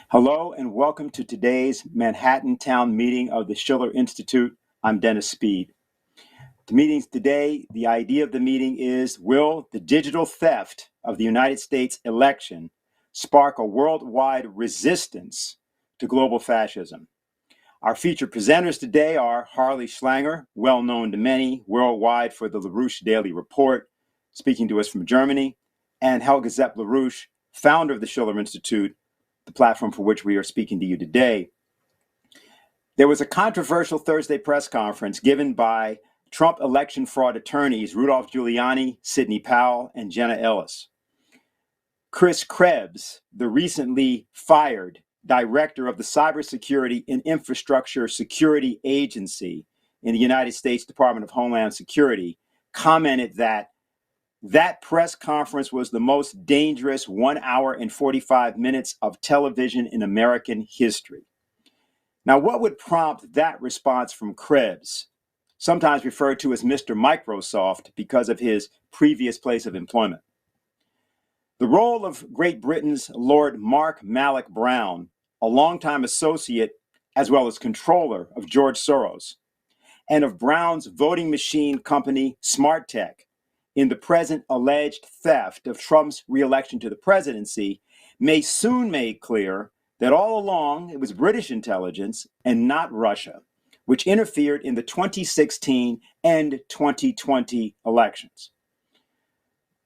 Hello and welcome to today's Manhattan Town meeting of the Schiller Institute. I'm Dennis Speed. The meeting's today, the idea of the meeting is, will the digital theft of the United States election spark a worldwide resistance to global fascism? Our featured presenters today are Harley Schlanger, well known to many worldwide for the LaRouche Daily Report, speaking to us from Germany, and Helga Zepp-LaRouche, founder of the Schiller Institute, the platform for which we are speaking to you today. There was a controversial Thursday press conference given by Trump election fraud attorneys Rudolph Giuliani, Sidney Powell, and Jenna Ellis. Chris Krebs, the recently fired director of the Cybersecurity and Infrastructure Security Agency in the United States Department of Homeland Security, commented that press conference was the most dangerous 1 hour and 45 minutes of television in American history. Now, what would prompt that response from Krebs, sometimes referred to as Mr. Microsoft because of his previous place of employment? The role of Great Britain's Lord Malik Brown, a longtime associate as well as controller of George Soros, and of Brown's voting machine company Smart Tech, in the present alleged theft of Trump's reelection to the presidency, may soon make clear that all along it was British intelligence and not Russia, which interfered in the 2016 and 2020 elections.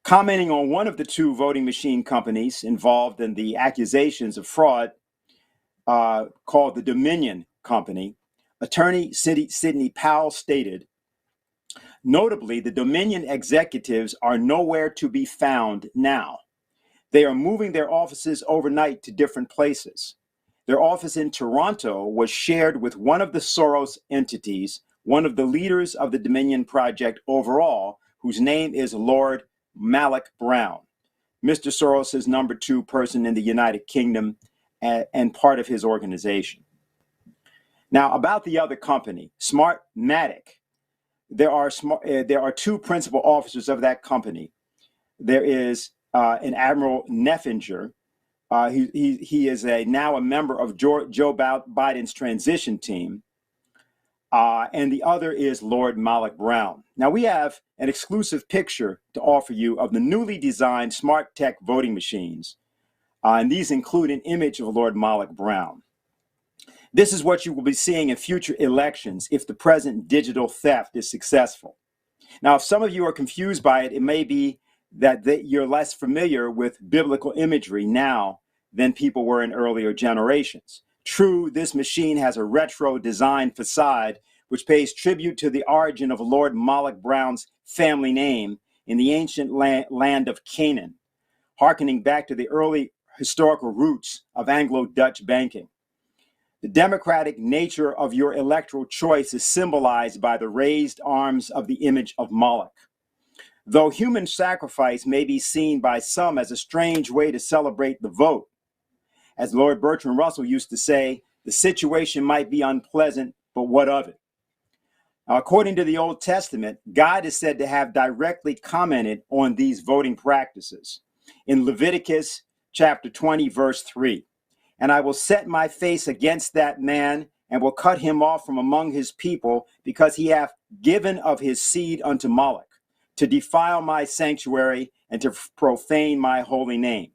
Commenting on one of the two voting machine companies involved in the accusations of fraud, called the Dominion Company, attorney Sidney Powell stated, "Notably, the Dominion executives are nowhere to be found now. They are moving their offices overnight to different places. Their office in Toronto was shared with one of the Soros entities, one of the leaders of the Dominion Project overall, whose name is Lord Malik Brown, Mr. Soros' number 2 person in the United Kingdom and part of his organization." Now, about the other company, Smartmatic. There are 2 principal officers of that company. There is an Admiral Neffinger. He is now a member of Joe Biden's transition team. And the other is Lord Malik Brown. Now, we have an exclusive picture to offer you of the newly designed smart tech voting machines. And these include an image of Lord Malik Brown. This is what you will be seeing in future elections if the present digital theft is successful. Now, if some of you are confused by it, it may be that you're less familiar with biblical imagery now than people were in earlier generations. True, this machine has a retro design facade which pays tribute to the origin of Lord Malik Brown's family name in the ancient land of Canaan, hearkening back to the early historical roots of Anglo-Dutch banking. The democratic nature of your electoral choice is symbolized by the raised arms of the image of Moloch. Though human sacrifice may be seen by some as a strange way to celebrate the vote, as Lord Bertrand Russell used to say, the situation might be unpleasant, but what of it? Now, according to the Old Testament, God is said to have directly commented on these voting practices. In Leviticus chapter 20, verse 3, "And I will set my face against that man, and will cut him off from among his people, because he hath given of his seed unto Moloch, to defile my sanctuary and to profane my holy name."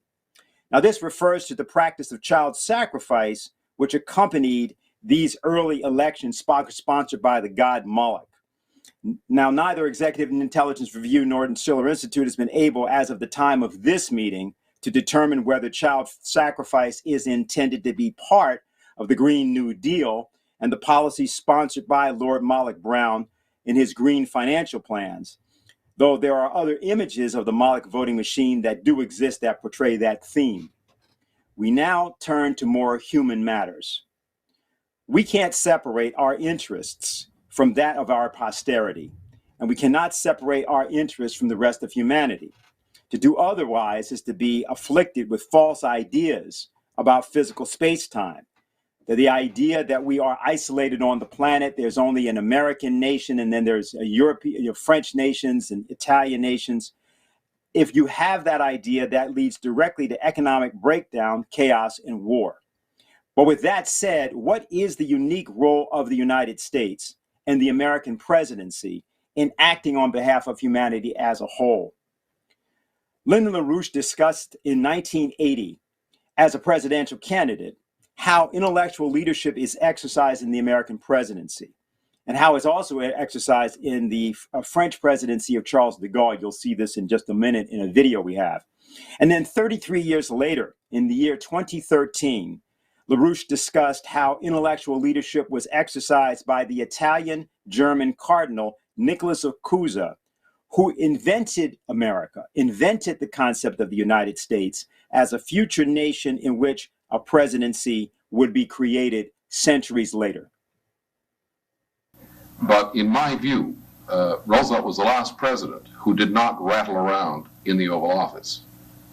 Now, this refers to the practice of child sacrifice, which accompanied these early elections sponsored by the god Moloch. Now, neither Executive Intelligence Review nor the Schiller Institute has been able, as of the time of this meeting, to determine whether child sacrifice is intended to be part of the Green New Deal and the policy sponsored by Lord Malik Brown in his green financial plans, though there are other images of the Moloch voting machine that do exist that portray that theme. We now turn to more human matters. We can't separate our interests from that of our posterity, and we cannot separate our interests from the rest of humanity. To do otherwise is to be afflicted with false ideas about physical space-time. The idea that we are isolated on the planet, there's only an American nation, and then there's a European, French nations and Italian nations. If you have that idea, that leads directly to economic breakdown, chaos, and war. Well, with that said, what is the unique role of the United States and the American presidency in acting on behalf of humanity as a whole? Lyndon LaRouche discussed in 1980, as a presidential candidate, how intellectual leadership is exercised in the American presidency, and how it's also exercised in the French presidency of Charles de Gaulle. You'll see this in just a minute in a video we have. And then 33 years later, in the year 2013, LaRouche discussed how intellectual leadership was exercised by the Italian-German Cardinal Nikolaus of Cusa, who invented America, invented the concept of the United States as a future nation in which a presidency would be created centuries later. But in my view, Roosevelt was the last president who did not rattle around in the Oval Office.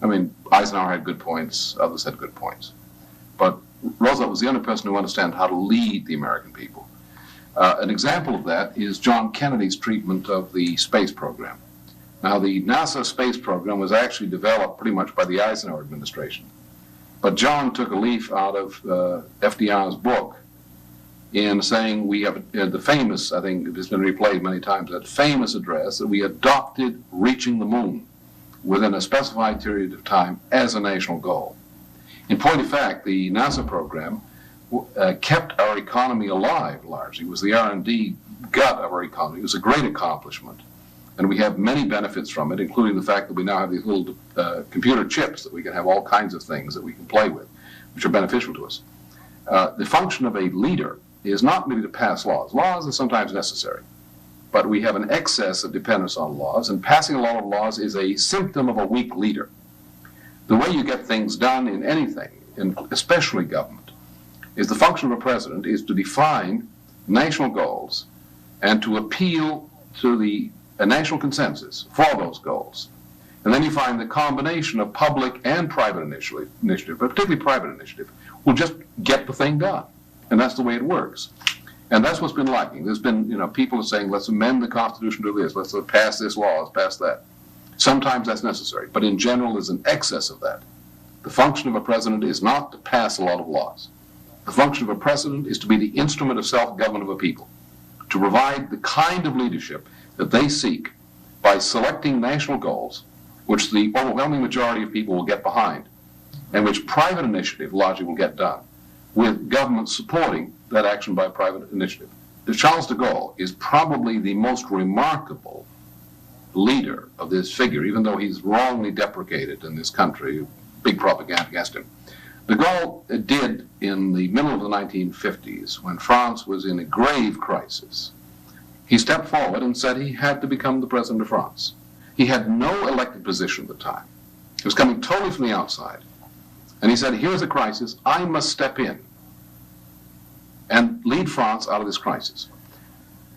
I mean, Eisenhower had good points, others had good points. But Roosevelt was the only person who understood how to lead the American people. An example of that is John Kennedy's treatment of the space program. Now, the NASA space program was actually developed pretty much by the Eisenhower administration. But John took a leaf out of FDR's book in saying we have the famous, I think it has been replayed many times, that famous address that we adopted reaching the moon within a specified period of time as a national goal. In point of fact, the NASA program kept our economy alive largely. It was the R&D gut of our economy. It was a great accomplishment. And we have many benefits from it, including the fact that we now have these little computer chips that we can have all kinds of things that we can play with, which are beneficial to us. The function of a leader is not merely to pass laws. Laws are sometimes necessary, but we have an excess of dependence on laws, and passing a lot of laws is a symptom of a weak leader. The way you get things done in anything, and especially government, is the function of a president is to define national goals and to appeal to the national consensus for those goals. And then you find the combination of public and private initiative, but particularly private initiative, will just get the thing done. And that's the way it works. And that's what's been lacking. There's been, people are saying, let's amend the Constitution to this, let's pass this law, let's pass that. Sometimes that's necessary, but in general there's an excess of that. The function of a president is not to pass a lot of laws. The function of a president is to be the instrument of self-government of a people, to provide the kind of leadership that they seek by selecting national goals, which the overwhelming majority of people will get behind, and which private initiative largely will get done, with government supporting that action by private initiative. Charles de Gaulle is probably the most remarkable leader of this figure, even though he's wrongly deprecated in this country, big propaganda against him. De Gaulle did, in the middle of the 1950s, when France was in a grave crisis, he stepped forward and said he had to become the president of France. He had no elected position at the time. He was coming totally from the outside. And he said, here's a crisis, I must step in and lead France out of this crisis.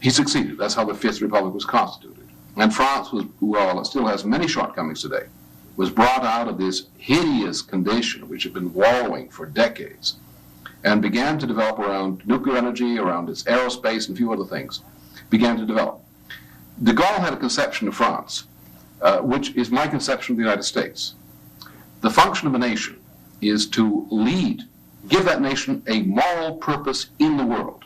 He succeeded. That's how the Fifth Republic was constituted. And France was, well, it still has many shortcomings today, was brought out of this hideous condition which had been wallowing for decades and began to develop around nuclear energy, around its aerospace and a few other things, began to develop. De Gaulle had a conception of France, which is my conception of the United States. The function of a nation is to lead, give that nation a moral purpose in the world.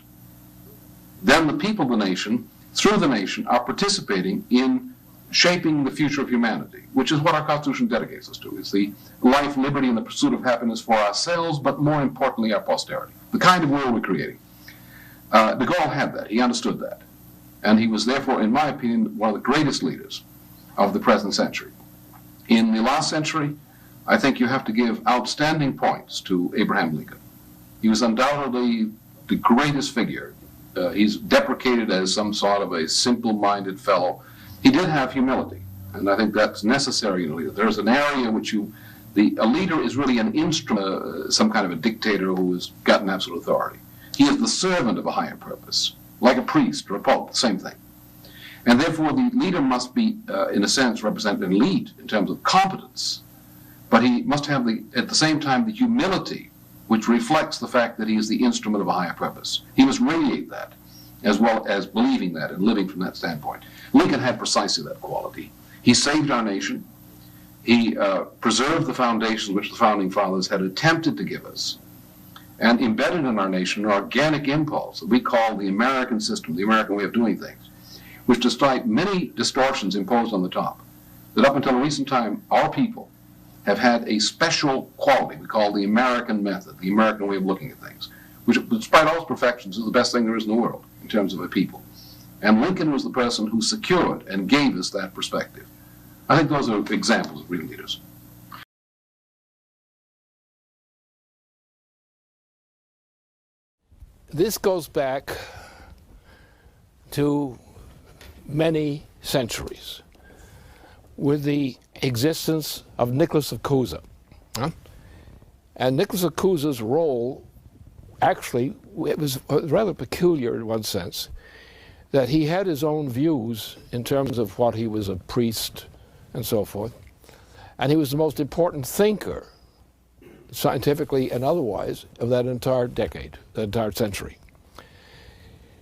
Then the people of the nation, through the nation, are participating in shaping the future of humanity, which is what our Constitution dedicates us to. It's the life, liberty, and the pursuit of happiness for ourselves, but more importantly, our posterity, the kind of world we're creating. De Gaulle had that. He understood that. And he was therefore, in my opinion, one of the greatest leaders of the present century. In the last century, I think you have to give outstanding points to Abraham Lincoln. He was undoubtedly the greatest figure. He's deprecated as some sort of a simple-minded fellow. He did have humility, and I think that's necessary in a leader. There's an area which a leader is really an instrument, some kind of a dictator who has gotten absolute authority. He is the servant of a higher purpose, like a priest or a pope, the same thing. And therefore the leader must be, in a sense, represent and lead in terms of competence, but he must have, at the same time, the humility which reflects the fact that he is the instrument of a higher purpose. He must radiate that, as well as believing that and living from that standpoint. Lincoln had precisely that quality. He saved our nation. He preserved the foundations which the Founding Fathers had attempted to give us. And embedded in our nation an organic impulse that we call the American system, the American way of doing things, which despite many distortions imposed on the top, that up until a recent time, our people have had a special quality we call the American method, the American way of looking at things, which, despite all its perfections, is the best thing there is in the world in terms of a people. And Lincoln was the person who secured and gave us that perspective. I think those are examples of real leaders. This goes back to many centuries with the existence of Nikolaus of Cusa. And Nikolaus of Cusa's role, actually, it was rather peculiar in one sense, that he had his own views in terms of what he was a priest and so forth. And he was the most important thinker, scientifically and otherwise, of that entire decade, that entire century.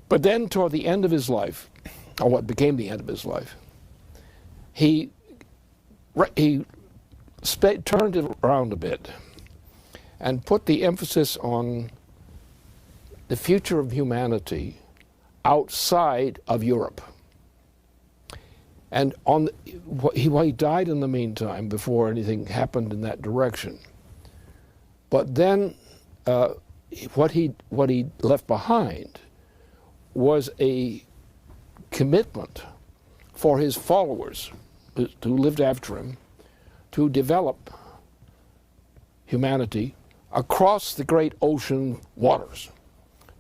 But then toward the end of his life, or what became the end of his life, he turned it around a bit and put the emphasis on the future of humanity outside of Europe. And he died in the meantime before anything happened in that direction. But then what he left behind was a commitment for his followers who lived after him to develop humanity across the great ocean waters,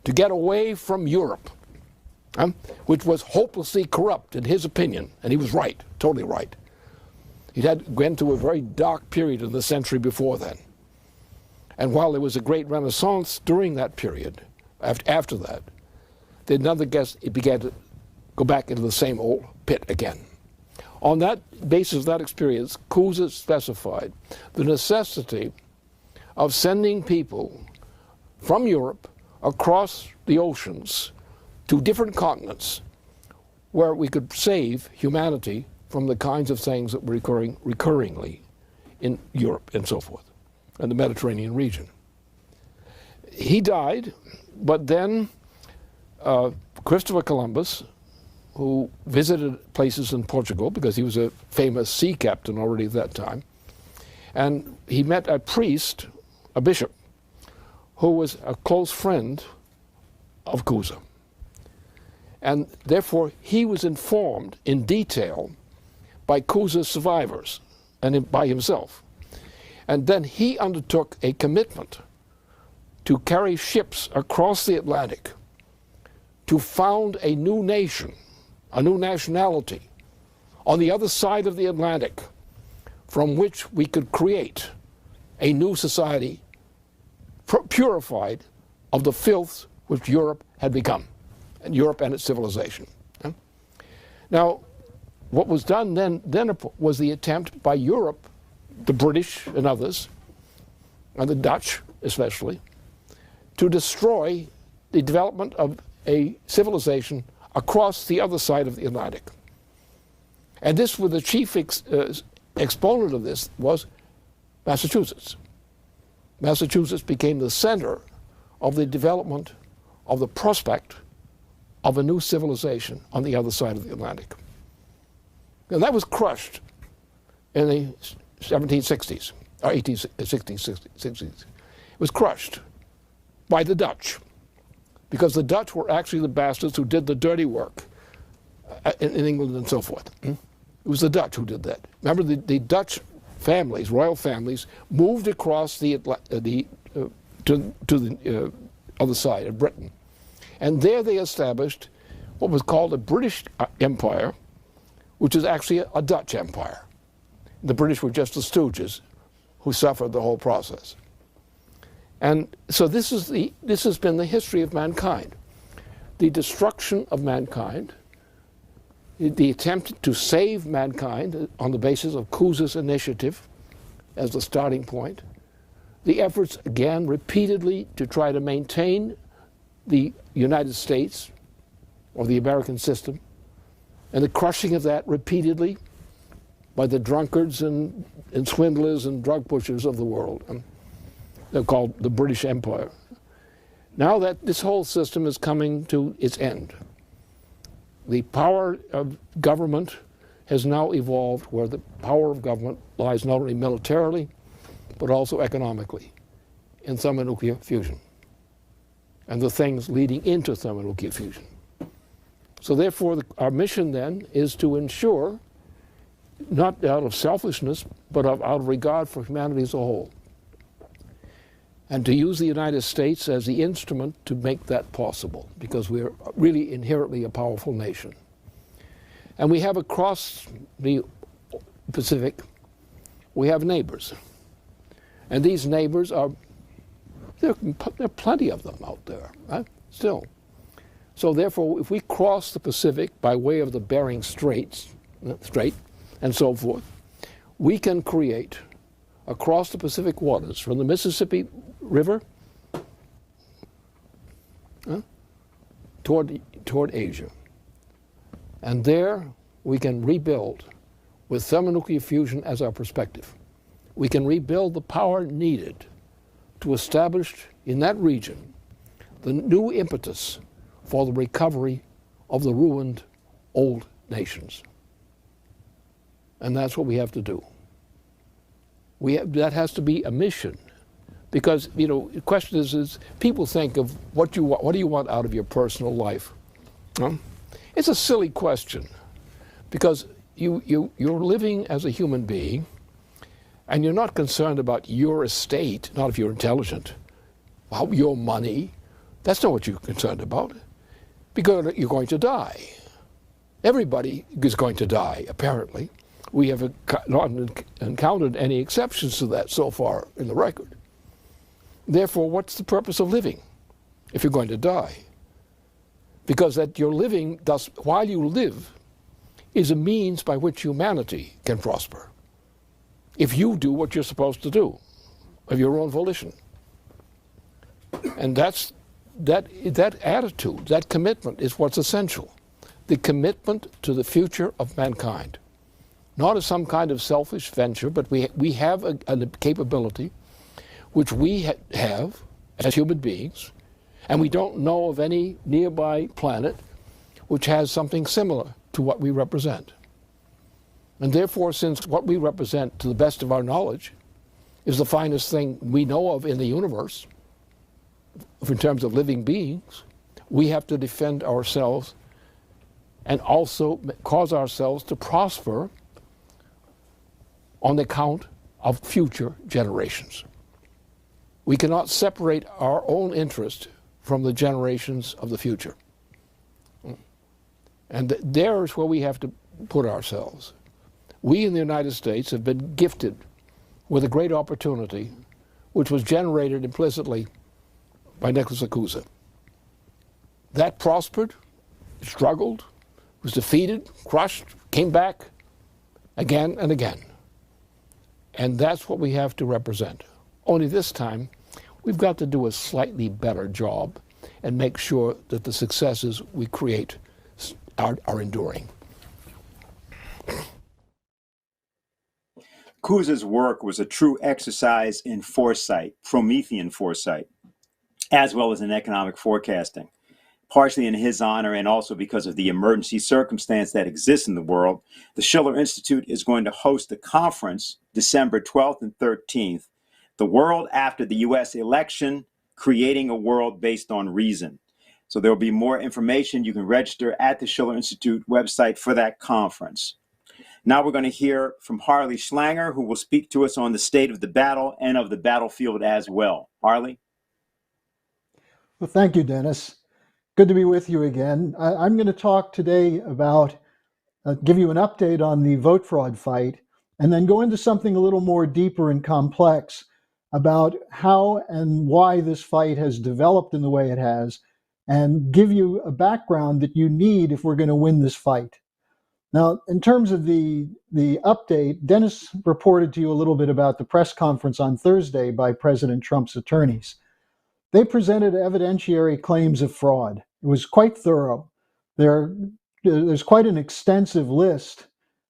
to get away from Europe, which was hopelessly corrupt in his opinion, and he was right, totally right. He went through a very dark period in the century before then. And while there was a great renaissance during that period, after that, then nonetheless it began to go back into the same old pit again. On that basis of that experience, Cusa specified the necessity of sending people from Europe across the oceans to different continents where we could save humanity from the kinds of things that were occurring recurringly in Europe and so forth, and the Mediterranean region. He died, but then Christopher Columbus, who visited places in Portugal because he was a famous sea captain already at that time, and he met a priest, a bishop, who was a close friend of Cusa. And therefore he was informed in detail by Cusa's survivors and by himself. And then he undertook a commitment to carry ships across the Atlantic to found a new nation, a new nationality on the other side of the Atlantic from which we could create a new society purified of the filth which Europe had become, and Europe and its civilization. Now, what was done then was the attempt by Europe, the British and others, and the Dutch especially, to destroy the development of a civilization across the other side of the Atlantic. And this, with the chief exponent of this, was Massachusetts. Massachusetts became the center of the development of the prospect of a new civilization on the other side of the Atlantic. And that was crushed in the 1760s, or 1860s, 60s. It was crushed by the Dutch, because the Dutch were actually the bastards who did the dirty work in England and so forth. It was the Dutch who did that. Remember, the Dutch families, royal families, moved across to the other side of Britain. And there they established what was called a British Empire, which is actually a Dutch empire. The British were just the stooges who suffered the whole process. And so this has been the history of mankind. The destruction of mankind, the attempt to save mankind on the basis of Cusa's initiative as the starting point, the efforts again repeatedly to try to maintain the United States or the American system, and the crushing of that repeatedly by the drunkards and swindlers and drug pushers of the world. They're called the British Empire. Now that this whole system is coming to its end, the power of government has now evolved where the power of government lies not only militarily, but also economically in thermonuclear fusion and the things leading into thermonuclear fusion. So therefore, our mission then is to ensure, not out of selfishness, but out of regard for humanity as a whole, and to use the United States as the instrument to make that possible, because we're really inherently a powerful nation. And we have across the Pacific, we have neighbors. And these neighbors are, there are plenty of them out there, right? Still. So therefore, if we cross the Pacific by way of the Bering Strait and so forth, we can create across the Pacific waters from the Mississippi River toward Asia. And there we can rebuild with thermonuclear fusion as our perspective. We can rebuild the power needed to establish in that region the new impetus for the recovery of the ruined old nations. And that's what we have to do. That has to be a mission. Because, you know, the question is people think of what do you want out of your personal life? It's a silly question, because you're living as a human being, and you're not concerned about your estate, not if you're intelligent, your money. That's not what you're concerned about, because you're going to die. Everybody is going to die, apparently. We have not encountered any exceptions to that so far in the record. Therefore, what's the purpose of living if you're going to die? Because that you're living, thus, while you live, is a means by which humanity can prosper. If you do what you're supposed to do, of your own volition. And that attitude, that commitment is what's essential. The commitment to the future of mankind. Not as some kind of selfish venture, but we have a capability which we have as human beings, and we don't know of any nearby planet which has something similar to what we represent. And therefore, since what we represent, to the best of our knowledge, is the finest thing we know of in the universe, in terms of living beings, we have to defend ourselves and also cause ourselves to prosper on account of future generations. We cannot separate our own interest from the generations of the future. And there's where we have to put ourselves. We in the United States have been gifted with a great opportunity, which was generated implicitly by Nikolaus. That prospered, struggled, was defeated, crushed, came back again and again. And that's what we have to represent. Only this time, we've got to do a slightly better job and make sure that the successes we create are enduring. Kuz's work was a true exercise in foresight, Promethean foresight, as well as in economic forecasting. Partially in his honor and also because of the emergency circumstance that exists in the world, the Schiller Institute is going to host a conference December 12th and 13th, The World After the U.S. Election, Creating a World Based on Reason. So there will be more information. You can register at the Schiller Institute website for that conference. Now we're going to hear from Harley Schlanger, who will speak to us on the state of the battle and of the battlefield as well. Harley? Well, thank you, Dennis. Good to be with you again. I'm going to talk today about, give you an update on the vote fraud fight, and then go into something a little more deeper and complex about how and why this fight has developed in the way it has, and give you a background that you need if we're going to win this fight. Now, in terms of the update, Dennis reported to you a little bit about the press conference on Thursday by President Trump's attorneys. They presented evidentiary claims of fraud. It was quite thorough. There's quite an extensive list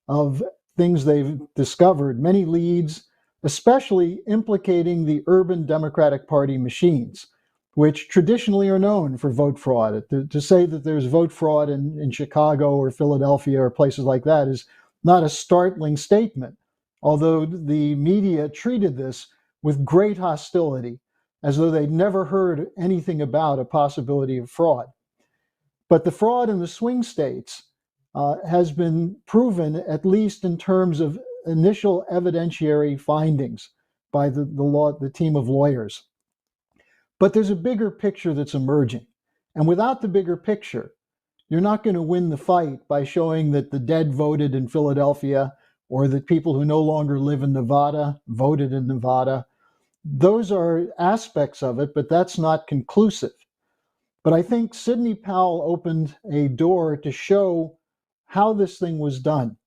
of things they've discovered, many leads, especially implicating the urban Democratic Party machines, which traditionally are known for vote fraud. To say that there's vote fraud in Chicago or Philadelphia or places like that is not a startling statement, although the media treated this with great hostility, as though they'd never heard anything about a possibility of fraud. But the fraud in the swing states has been proven, at least in terms of initial evidentiary findings by the team of lawyers. But there's a bigger picture that's emerging. And without the bigger picture, you're not going to win the fight by showing that the dead voted in Philadelphia or that people who no longer live in Nevada voted in Nevada. Those are aspects of it, but that's not conclusive. But I think Sidney Powell opened a door to show how this thing was done.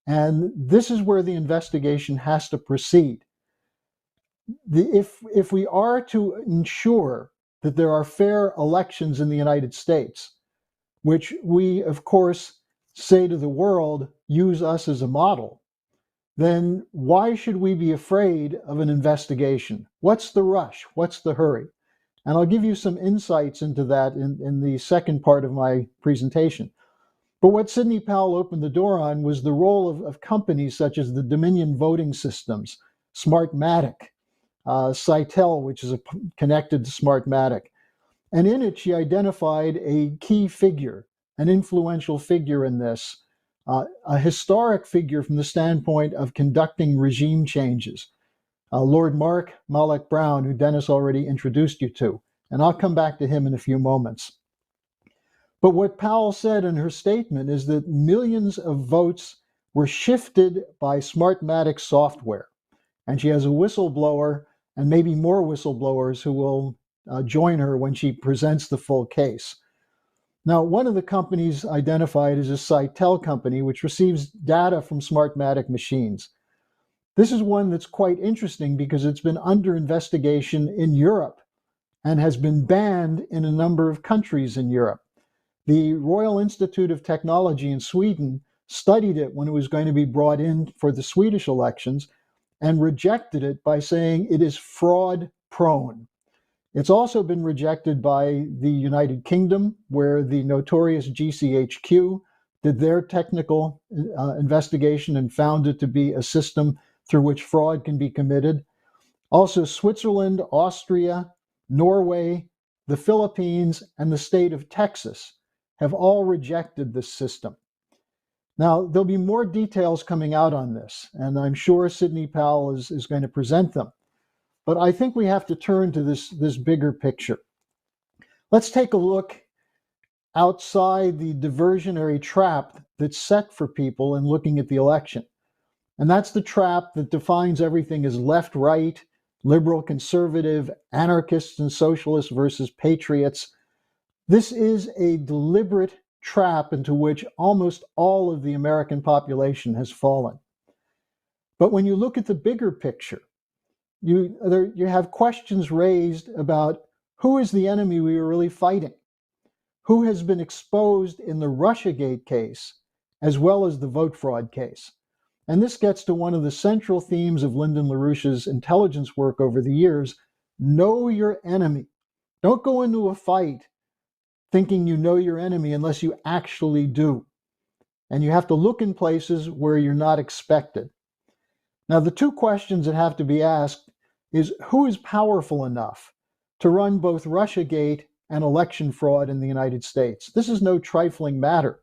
And this is where the investigation has to proceed. If we are to ensure that there are fair elections in the United States, which we, of course, say to the world, use us as a model, then why should we be afraid of an investigation? What's the rush? What's the hurry? And I'll give you some insights into that in the second part of my presentation. But what Sidney Powell opened the door on was the role of companies such as the Dominion Voting Systems, Smartmatic, Cytel, which is connected to Smartmatic. And in it, she identified a key figure, an influential figure in this, a historic figure from the standpoint of conducting regime changes, Lord Malik Brown, who Dennis already introduced you to. And I'll come back to him in a few moments. But what Powell said in her statement is that millions of votes were shifted by Smartmatic software. And she has a whistleblower and maybe more whistleblowers who will join her when she presents the full case. Now, one of the companies identified is a Cytel company, which receives data from Smartmatic machines. This is one that's quite interesting because it's been under investigation in Europe and has been banned in a number of countries in Europe. The Royal Institute of Technology in Sweden studied it when it was going to be brought in for the Swedish elections and rejected it by saying it is fraud prone. It's also been rejected by the United Kingdom, where the notorious GCHQ did their technical investigation and found it to be a system through which fraud can be committed. Also, Switzerland, Austria, Norway, the Philippines, and the state of Texas have all rejected this system. Now, there'll be more details coming out on this, and I'm sure Sidney Powell is going to present them. But I think we have to turn to this bigger picture. Let's take a look outside the diversionary trap that's set for people in looking at the election. And that's the trap that defines everything as left, right, liberal, conservative, anarchists and socialists versus patriots. This is a deliberate trap into which almost all of the American population has fallen. But when you look at the bigger picture, you have questions raised about who is the enemy we are really fighting, who has been exposed in the Russiagate case, as well as the vote fraud case. And this gets to one of the central themes of Lyndon LaRouche's intelligence work over the years: know your enemy. Don't go into a fight thinking you know your enemy unless you actually do. And you have to look in places where you're not expected. Now, the two questions that have to be asked is who is powerful enough to run both Russiagate and election fraud in the United States? This is no trifling matter.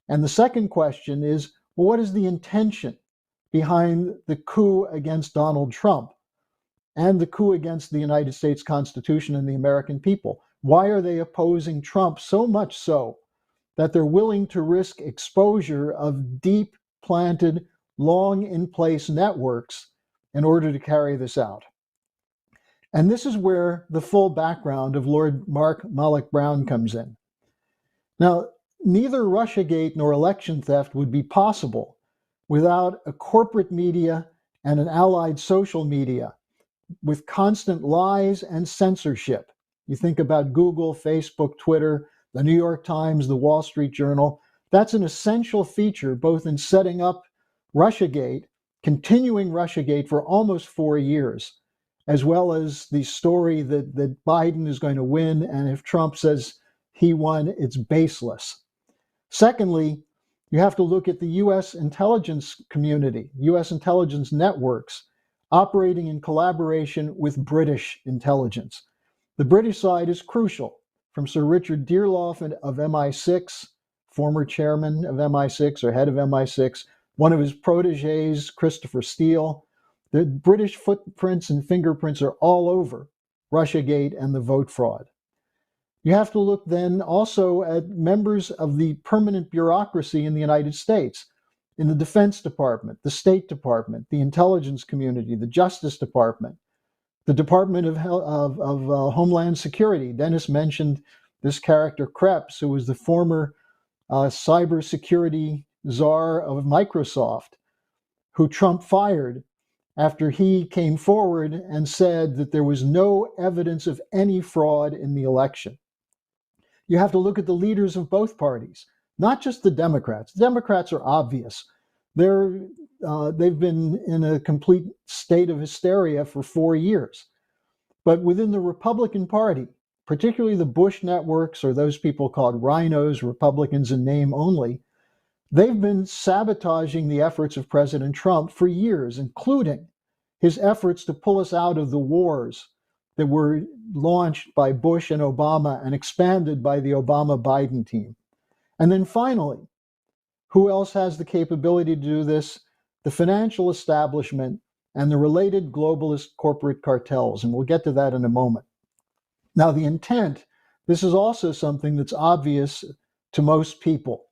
And the second question is, well, what is the intention behind the coup against Donald Trump and the coup against the United States Constitution and the American people? Why are they opposing Trump so much so that they're willing to risk exposure of deep planted, long in place networks in order to carry this out? And this is where the full background of Lord Malik Brown comes in. Now, neither Russiagate nor election theft would be possible without a corporate media and an allied social media with constant lies and censorship. You think about Google, Facebook, Twitter, the New York Times, the Wall Street Journal. That's an essential feature both in setting up Russiagate, continuing Russiagate for almost 4 years, as well as the story that Biden is going to win, and if Trump says he won, it's baseless. Secondly, you have to look at the U.S. intelligence community, U.S. intelligence networks operating in collaboration with British intelligence. The British side is crucial, from Sir Richard Dearloffe of MI6, former chairman of MI6 or head of MI6, one of his proteges, Christopher Steele. The British footprints and fingerprints are all over Russiagate and the vote fraud. You have to look then also at members of the permanent bureaucracy in the United States, in the Defense Department, the State Department, the Intelligence Community, the Justice Department, the Department of Homeland Security. Dennis mentioned this character Krebs, who was the former cybersecurity czar of Microsoft, who Trump fired after he came forward and said that there was no evidence of any fraud in the election. You have to look at the leaders of both parties, not just the Democrats. The Democrats are obvious. They've been in a complete state of hysteria for 4 years. But within the Republican Party, particularly the Bush networks, or those people called rhinos, Republicans in name only, they've been sabotaging the efforts of President Trump for years, including his efforts to pull us out of the wars that were launched by Bush and Obama and expanded by the Obama-Biden team. And then finally, who else has the capability to do this? The financial establishment and the related globalist corporate cartels. And we'll get to that in a moment. Now, the intent, this is also something that's obvious to most people.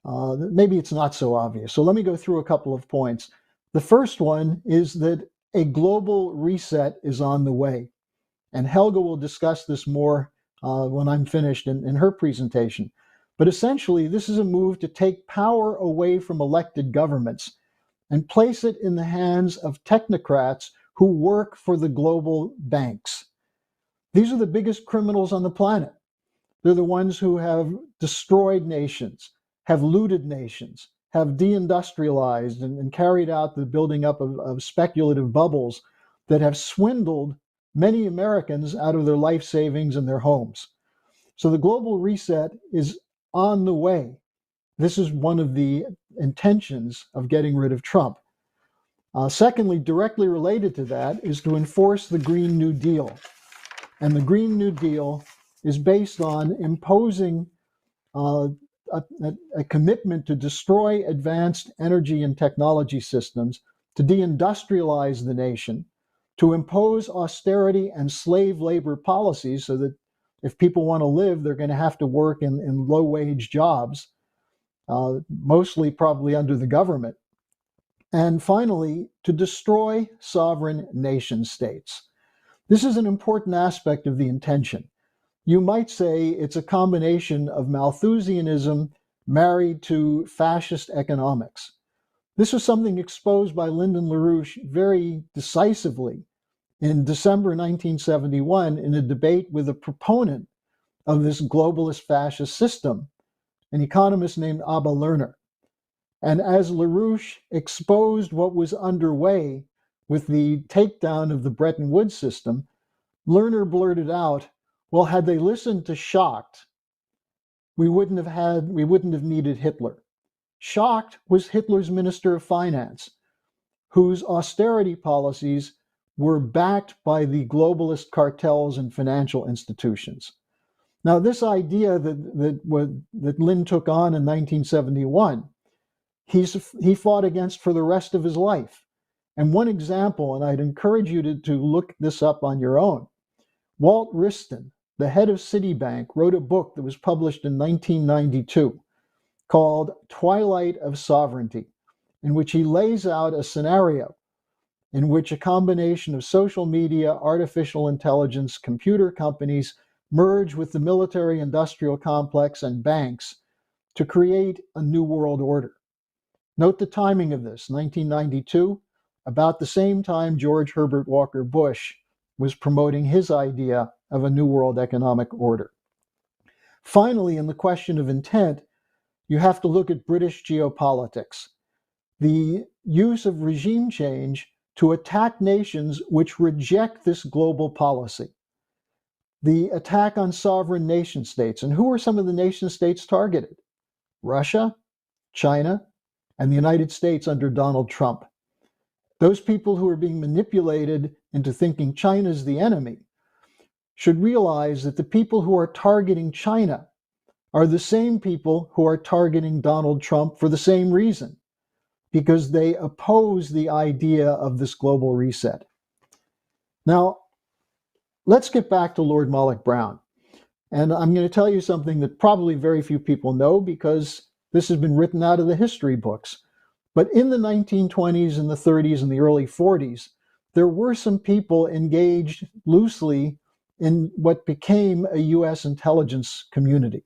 Maybe it's not so obvious. So let me go through a couple of points. The first one is that a global reset is on the way. And Helga will discuss this more when I'm finished in her presentation. But essentially, this is a move to take power away from elected governments and place it in the hands of technocrats who work for the global banks. These are the biggest criminals on the planet. They're the ones who have destroyed nations, have looted nations, have deindustrialized and carried out the building up of speculative bubbles that have swindled many Americans out of their life savings and their homes. So the global reset is on the way. This is one of the intentions of getting rid of Trump. Secondly, directly related to that is to enforce the Green New Deal. And the Green New Deal is based on imposing a commitment to destroy advanced energy and technology systems, to deindustrialize the nation, to impose austerity and slave labor policies so that if people want to live, they're going to have to work in low-wage jobs, mostly probably under the government. And finally, to destroy sovereign nation states. This is an important aspect of the intention. You might say it's a combination of Malthusianism married to fascist economics. This was something exposed by Lyndon LaRouche very decisively in December 1971 in a debate with a proponent of this globalist fascist system, an economist named Abba Lerner. And as LaRouche exposed what was underway with the takedown of the Bretton Woods system, Lerner blurted out, well, had they listened to Schacht, we wouldn't have needed Hitler. Schacht was Hitler's Minister of Finance, whose austerity policies were backed by the globalist cartels and financial institutions. Now, this idea that Lynn took on in 1971, he fought against for the rest of his life. And one example, and I'd encourage you to look this up on your own, Walt Wriston, the head of Citibank, wrote a book that was published in 1992 called Twilight of Sovereignty, in which he lays out a scenario in which a combination of social media, artificial intelligence, computer companies merge with the military-industrial complex and banks to create a new world order. Note the timing of this, 1992, about the same time George Herbert Walker Bush was promoting his idea of a new world economic order. Finally, in the question of intent, you have to look at British geopolitics. The use of regime change to attack nations which reject this global policy. The attack on sovereign nation states. And who are some of the nation states targeted? Russia, China, and the United States under Donald Trump. Those people who are being manipulated into thinking China's the enemy should realize that the people who are targeting China are the same people who are targeting Donald Trump for the same reason, because they oppose the idea of this global reset. Now, let's get back to Lord Malik Brown. And I'm going to tell you something that probably very few people know because this has been written out of the history books. But in the 1920s and the 30s and the early 40s, there were some people engaged loosely in what became a U.S. intelligence community.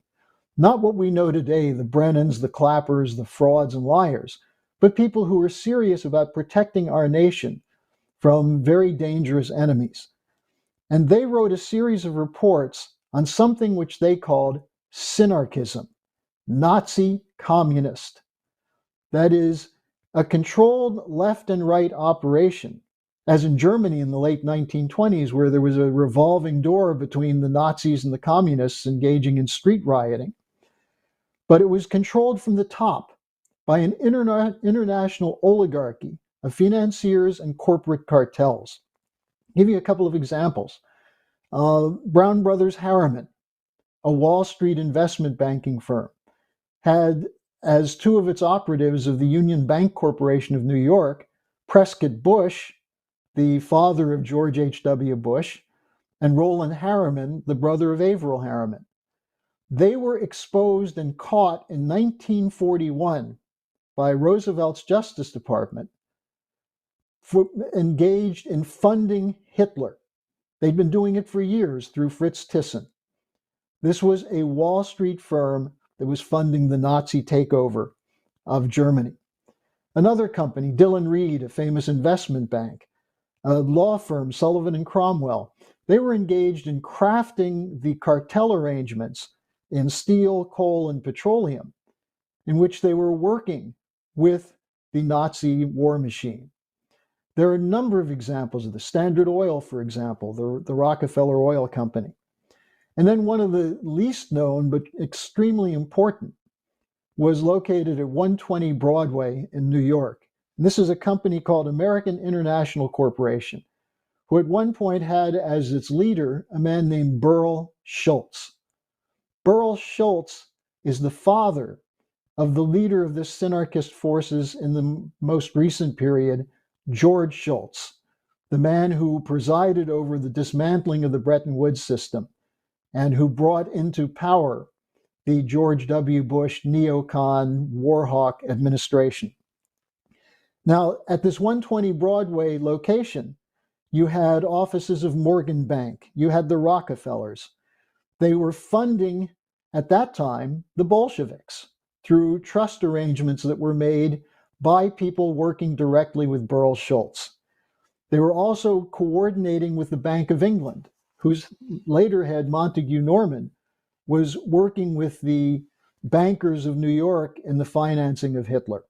Not what we know today, the Brennans, the Clappers, the frauds and liars, but people who were serious about protecting our nation from very dangerous enemies. And they wrote a series of reports on something which they called Synarchism, Nazi communist. That is, a controlled left and right operation, as in Germany in the late 1920s, where there was a revolving door between the Nazis and the communists engaging in street rioting. But it was controlled from the top by an international oligarchy of financiers and corporate cartels. I'll give you a couple of examples. Brown Brothers Harriman, a Wall Street investment banking firm, had as two of its operatives of the Union Bank Corporation of New York, Prescott Bush, the father of George H.W. Bush, and Roland Harriman, the brother of Averell Harriman. They were exposed and caught in 1941 by Roosevelt's Justice Department for engaged in funding Hitler. They'd been doing it for years through Fritz Thyssen. This was a Wall Street firm that was funding the Nazi takeover of Germany. Another company, Dillon Reed, a famous investment bank, a law firm, Sullivan and Cromwell, they were engaged in crafting the cartel arrangements in steel, coal, and petroleum, in which they were working with the Nazi war machine. There are a number of examples of the Standard Oil, for example, the Rockefeller Oil Company. And then one of the least known but extremely important was located at 120 Broadway in New York. And this is a company called American International Corporation, who at one point had as its leader a man named Burl Schultz. Burl Schultz is the father of the leader of the Synarchist forces in the most recent period, George Shultz, the man who presided over the dismantling of the Bretton Woods system and who brought into power the George W. Bush neocon war hawk administration. Now, at this 120 Broadway location, you had offices of Morgan Bank, you had the Rockefellers. They were funding, at that time, the Bolsheviks through trust arrangements that were made by people working directly with Burl Schultz. They were also coordinating with the Bank of England, whose later head, Montague Norman, was working with the bankers of New York in the financing of Hitler.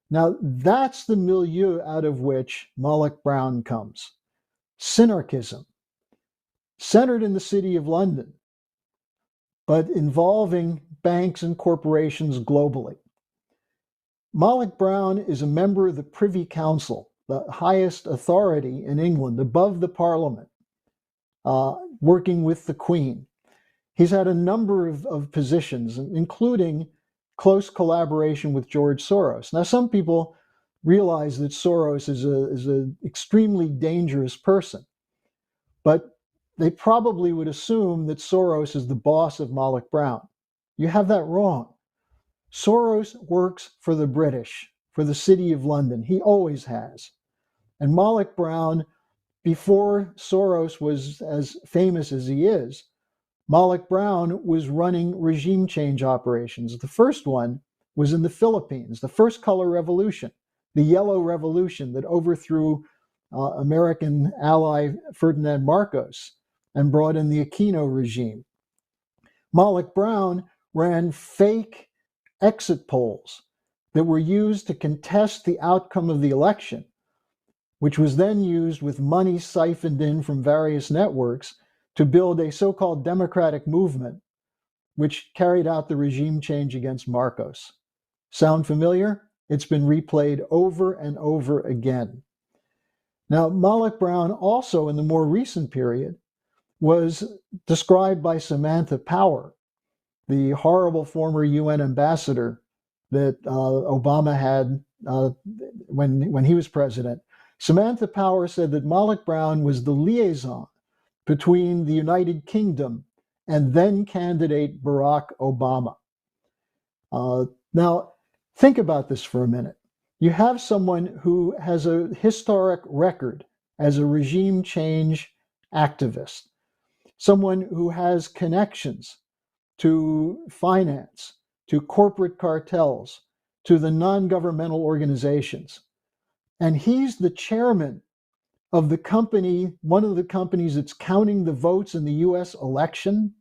Now, that's the milieu out of which Malik Brown comes. Synarchism, centered in the city of London, but involving banks and corporations globally. Malik Brown is a member of the Privy Council, the highest authority in England, above the Parliament, working with the Queen. He's had a number of positions, including close collaboration with George Soros. Now, some people realize that Soros is an extremely dangerous person, but they probably would assume that Soros is the boss of Malik Brown. You have that wrong. Soros works for the British, for the City of London. He always has. And Malik Brown, before Soros was as famous as he is, Malik Brown was running regime change operations. The first one was in the Philippines, the first color revolution, the Yellow Revolution that overthrew American ally Ferdinand Marcos and brought in the Aquino regime. Malik Brown ran fake exit polls that were used to contest the outcome of the election, which was then used with money siphoned in from various networks to build a so-called democratic movement, which carried out the regime change against Marcos. Sound familiar? It's been replayed over and over again. Now, Malik Brown also, in the more recent period, was described by Samantha Power, the horrible former UN ambassador that Obama had when he was president. Samantha Power said that Malik Brown was the liaison between the United Kingdom and then candidate Barack Obama. Now, think about this for a minute. You have someone who has a historic record as a regime change activist, someone who has connections to finance, to corporate cartels, to the non-governmental organizations. And he's the chairman of the company, one of the companies that's counting the votes in the US election.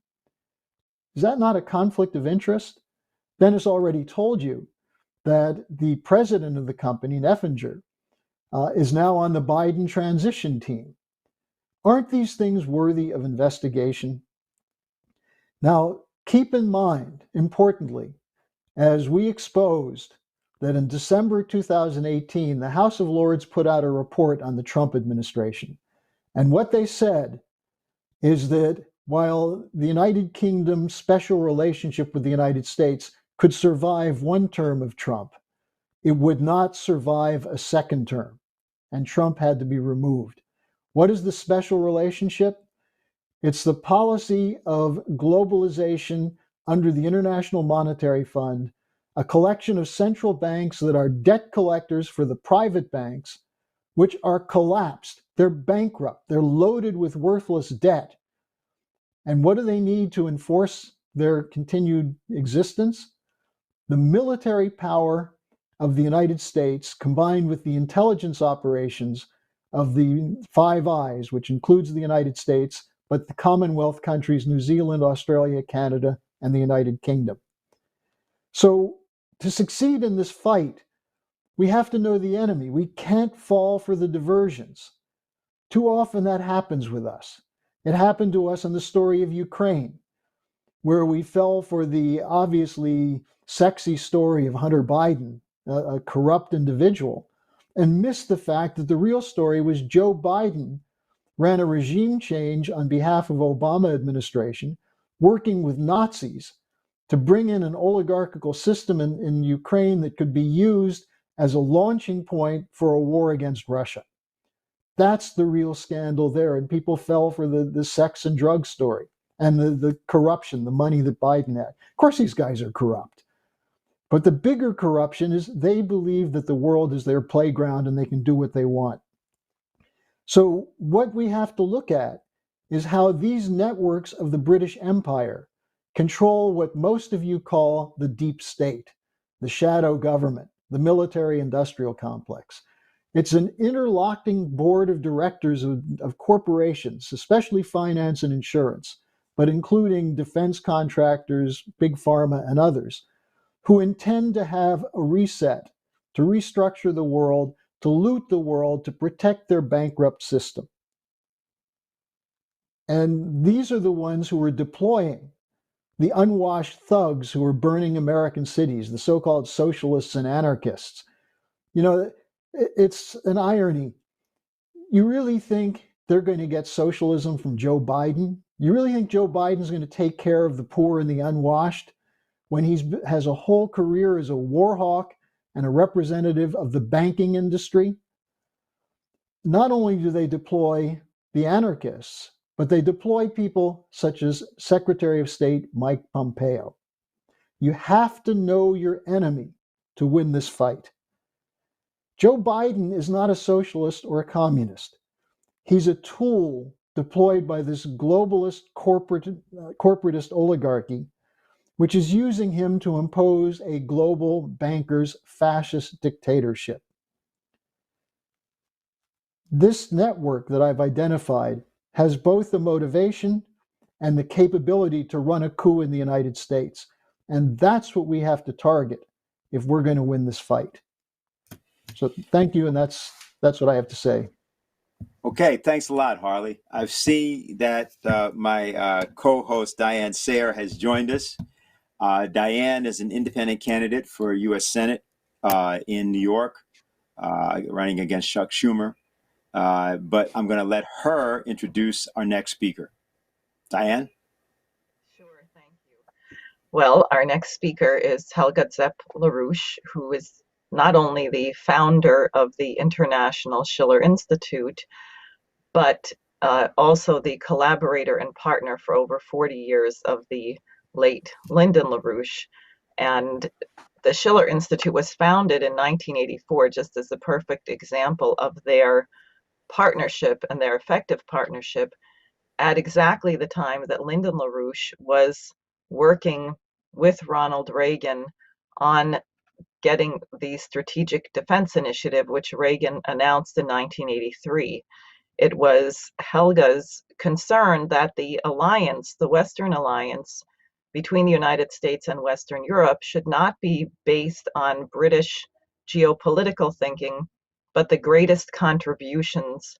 Is that not a conflict of interest? Dennis already told you that the president of the company, Neffinger, is now on the Biden transition team. Aren't these things worthy of investigation? Now, keep in mind, importantly, as we exposed that in December 2018, the House of Lords put out a report on the Trump administration. And what they said is that while the United Kingdom's special relationship with the United States could survive one term of Trump, it would not survive a second term, and Trump had to be removed. What is the special relationship? It's the policy of globalization under the International Monetary Fund, a collection of central banks that are debt collectors for the private banks, which are collapsed. They're bankrupt. They're loaded with worthless debt. And what do they need to enforce their continued existence? The military power of the United States combined with the intelligence operations of the Five Eyes, which includes the United States, but the Commonwealth countries, New Zealand, Australia, Canada, and the United Kingdom. So to succeed in this fight, we have to know the enemy. We can't fall for the diversions. Too often that happens with us. It happened to us in the story of Ukraine, where we fell for the obviously sexy story of Hunter Biden, a corrupt individual, and missed the fact that the real story was Joe Biden ran a regime change on behalf of Obama administration, working with Nazis to bring in an oligarchical system in Ukraine that could be used as a launching point for a war against Russia. That's the real scandal there, and people fell for the sex and drug story and the corruption, the money that Biden had. Of course, these guys are corrupt. But the bigger corruption is they believe that the world is their playground and they can do what they want. So what we have to look at is how these networks of the British Empire control what most of you call the deep state, the shadow government, the military-industrial complex. It's an interlocking board of directors of corporations, especially finance and insurance, but including defense contractors, big pharma, and others, who intend to have a reset, to restructure the world, to loot the world, to protect their bankrupt system. And these are the ones who are deploying the unwashed thugs who are burning American cities, the so-called socialists and anarchists. You know, it's an irony. You really think they're going to get socialism from Joe Biden? You really think Joe Biden's going to take care of the poor and the unwashed when he has a whole career as a war hawk and a representative of the banking industry? Not only do they deploy the anarchists, but they deploy people such as Secretary of State Mike Pompeo. You have to know your enemy to win this fight. Joe Biden is not a socialist or a communist. He's a tool deployed by this globalist corporatist oligarchy, which is using him to impose a global banker's fascist dictatorship. This network that I've identified has both the motivation and the capability to run a coup in the United States. And that's what we have to target if we're going to win this fight. So thank you, and that's That's what I have to say. Okay, thanks a lot, Harley. I've seen that my co-host Diane Sayre has joined us. Diane is an independent candidate for U.S. Senate in New York, running against Chuck Schumer. But I'm going to let her introduce our next speaker. Diane? Sure, thank you. Well, our next speaker is Helga Zepp-LaRouche, who is not only the founder of the International Schiller Institute, but also the collaborator and partner for over 40 years of the late Lyndon LaRouche. And the Schiller Institute was founded in 1984 just as a perfect example of their partnership and their effective partnership at exactly the time that Lyndon LaRouche was working with Ronald Reagan on getting the Strategic Defense Initiative, which Reagan announced in 1983. It was Helga's concern that the alliance, the Western alliance between the United States and Western Europe, should not be based on British geopolitical thinking, but the greatest contributions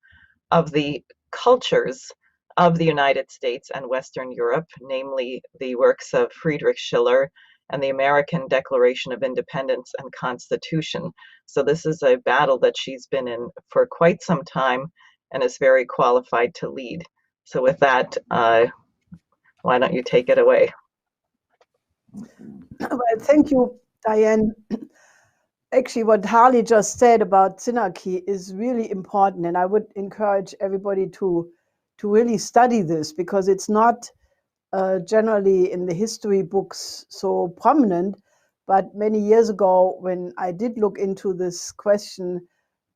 of the cultures of the United States and Western Europe, namely the works of Friedrich Schiller and the American Declaration of Independence and Constitution. So this is a battle that she's been in for quite some time and is very qualified to lead. So with that, why don't you take it away? Well, thank you, Diane. Actually, what Harley just said about synarchy is really important, and I would encourage everybody to really study this, because it's not generally in the history books so prominent. But many years ago, when I did look into this question,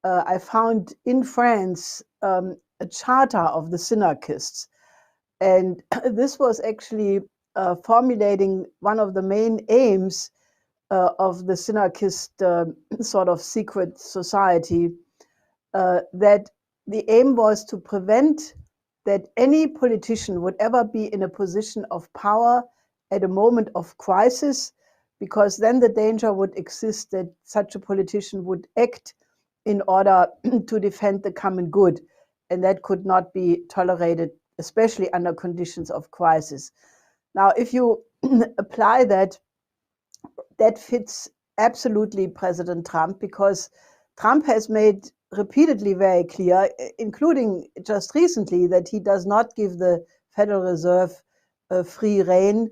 I found in France a charter of the synarchists. And this was actually formulating one of the main aims of the synarchist sort of secret society, that the aim was to prevent that any politician would ever be in a position of power at a moment of crisis, because then the danger would exist that such a politician would act in order to defend the common good, and that could not be tolerated, especially under conditions of crisis. Now, if you apply that, that fits absolutely President Trump, because Trump has made repeatedly very clear, including just recently, that he does not give the Federal Reserve free rein.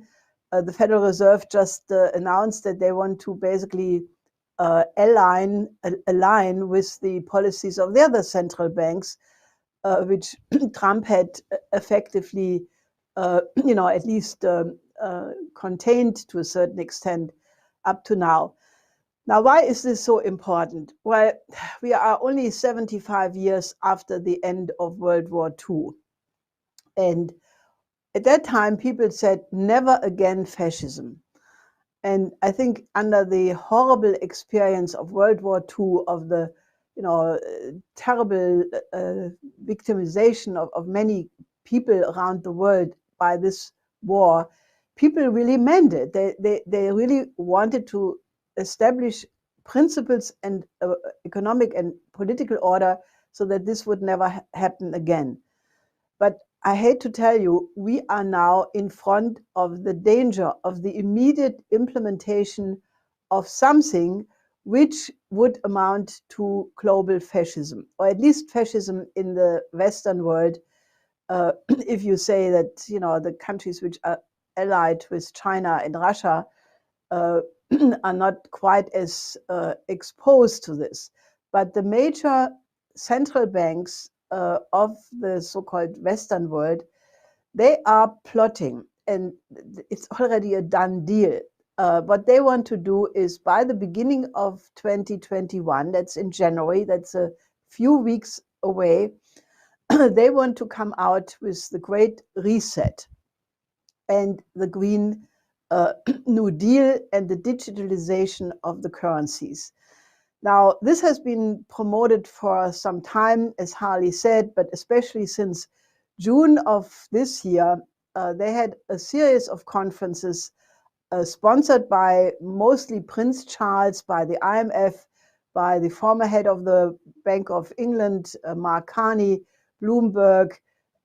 The Federal Reserve just announced that they want to basically align with the policies of the other central banks, which Trump had effectively, at least contained to a certain extent up to now. Now, why is this so important? Well, we are only 75 years after the end of World War II. And at that time, people said, never again fascism. And I think under the horrible experience of World War II, of the terrible victimization of many people around the world by this war, people really meant it. They really wanted to establish principles and economic and political order so that this would never happen again. But I hate to tell you, we are now in front of the danger of the immediate implementation of something which would amount to global fascism, or at least fascism in the Western world. If you say that, the countries which are allied with China and Russia are not quite as exposed to this. But the major central banks of the so-called Western world, they are plotting, and it's already a done deal. What they want to do is, by the beginning of 2021, that's in January, that's a few weeks away, they want to come out with the Great Reset and the Green New Deal and the digitalization of the currencies. Now, this has been promoted for some time, as Harley said, but especially since June of this year, they had a series of conferences sponsored by mostly Prince Charles, by the IMF, by the former head of the Bank of England, Mark Carney, Bloomberg,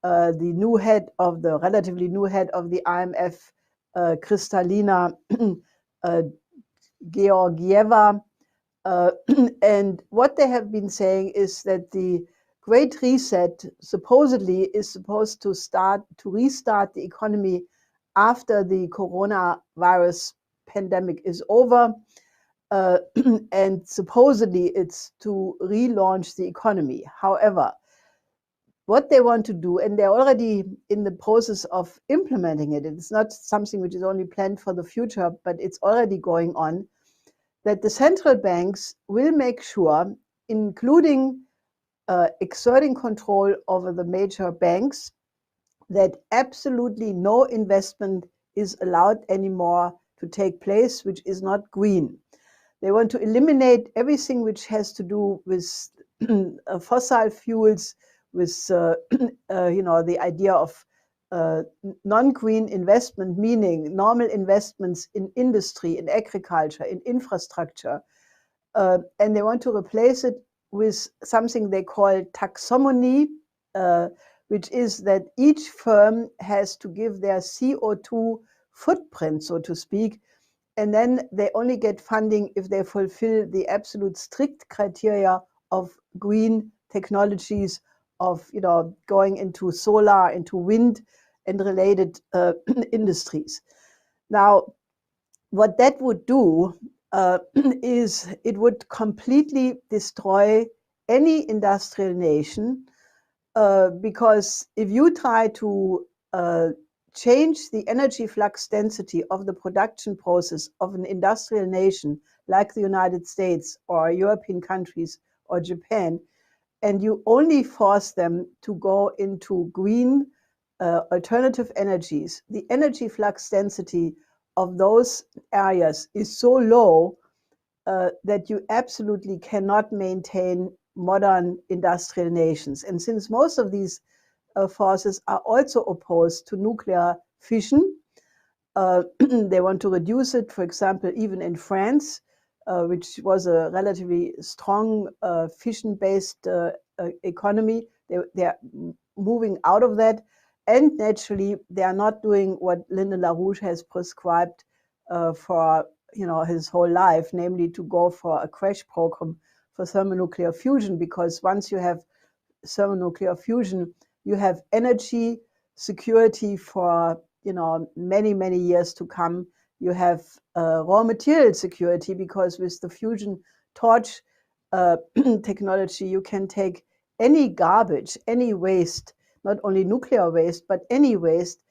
the relatively new head of the IMF, Kristalina Georgieva. And what they have been saying is that the Great Reset supposedly is supposed to restart the economy after the coronavirus pandemic is over. And supposedly it's to relaunch the economy. However, what they want to do, and they're already in the process of implementing it, it's not something which is only planned for the future, but it's already going on, that the central banks will make sure, including exerting control over the major banks, that absolutely no investment is allowed anymore to take place which is not green. They want to eliminate everything which has to do with fossil fuels, with the idea of non-green investment, meaning normal investments in industry, in agriculture, in infrastructure. And they want to replace it with something they call taxonomy, which is that each firm has to give their CO2 footprint, so to speak, and then they only get funding if they fulfill the absolute strict criteria of green technologies, of going into solar, into wind and related industries. Now, what that would do is it would completely destroy any industrial nation, because if you try to change the energy flux density of the production process of an industrial nation like the United States or European countries or Japan, and you only force them to go into green alternative energies, the energy flux density of those areas is so low that you absolutely cannot maintain modern industrial nations. And since most of these forces are also opposed to nuclear fission, they want to reduce it, for example, even in France, which was a relatively strong fission-based economy. They're moving out of that. And naturally, they are not doing what Lyndon LaRouche has prescribed for his whole life, namely to go for a crash program for thermonuclear fusion, because once you have thermonuclear fusion, you have energy security for many, many years to come. You have raw material security, because with the fusion torch technology, you can take any garbage, any waste, not only nuclear waste, but any waste,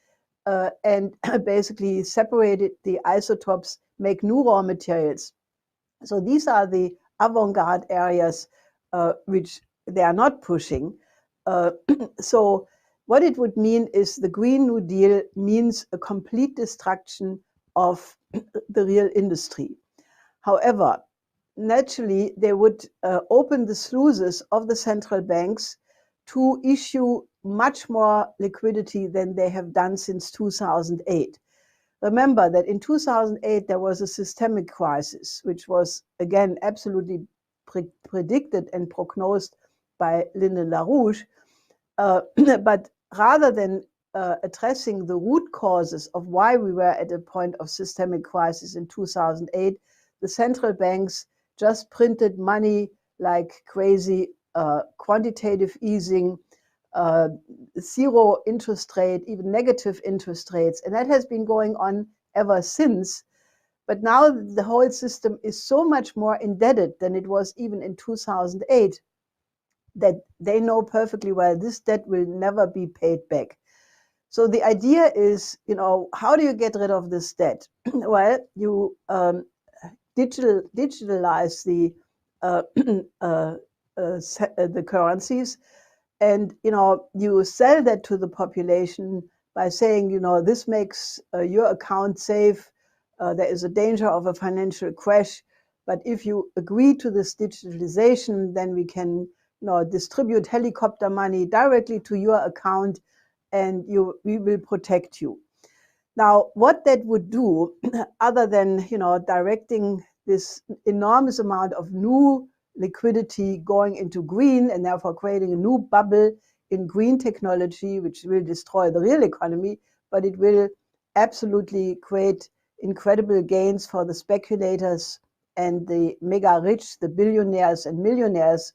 and basically separate the isotopes, make new raw materials. So these are the avant-garde areas which they are not pushing. So what it would mean is the Green New Deal means a complete destruction of the real industry. However, naturally, they would open the sluices of the central banks to issue much more liquidity than they have done since 2008. Remember that in 2008, there was a systemic crisis, which was, again, absolutely predicted and prognosed by Lyndon LaRouche. But rather than addressing the root causes of why we were at a point of systemic crisis in 2008, the central banks just printed money like crazy, quantitative easing, zero interest rate, even negative interest rates. And that has been going on ever since. But now the whole system is so much more indebted than it was even in 2008, that they know perfectly well this debt will never be paid back. So the idea is, how do you get rid of this debt? Well, you digitalize the currencies, and you sell that to the population by saying, this makes your account safe. There is a danger of a financial crash, but if you agree to this digitalization, then we can distribute helicopter money directly to your account, and we will protect you. Now, what that would do, other than directing this enormous amount of new liquidity going into green and therefore creating a new bubble in green technology, which will destroy the real economy, but it will absolutely create incredible gains for the speculators and the mega rich, the billionaires and millionaires,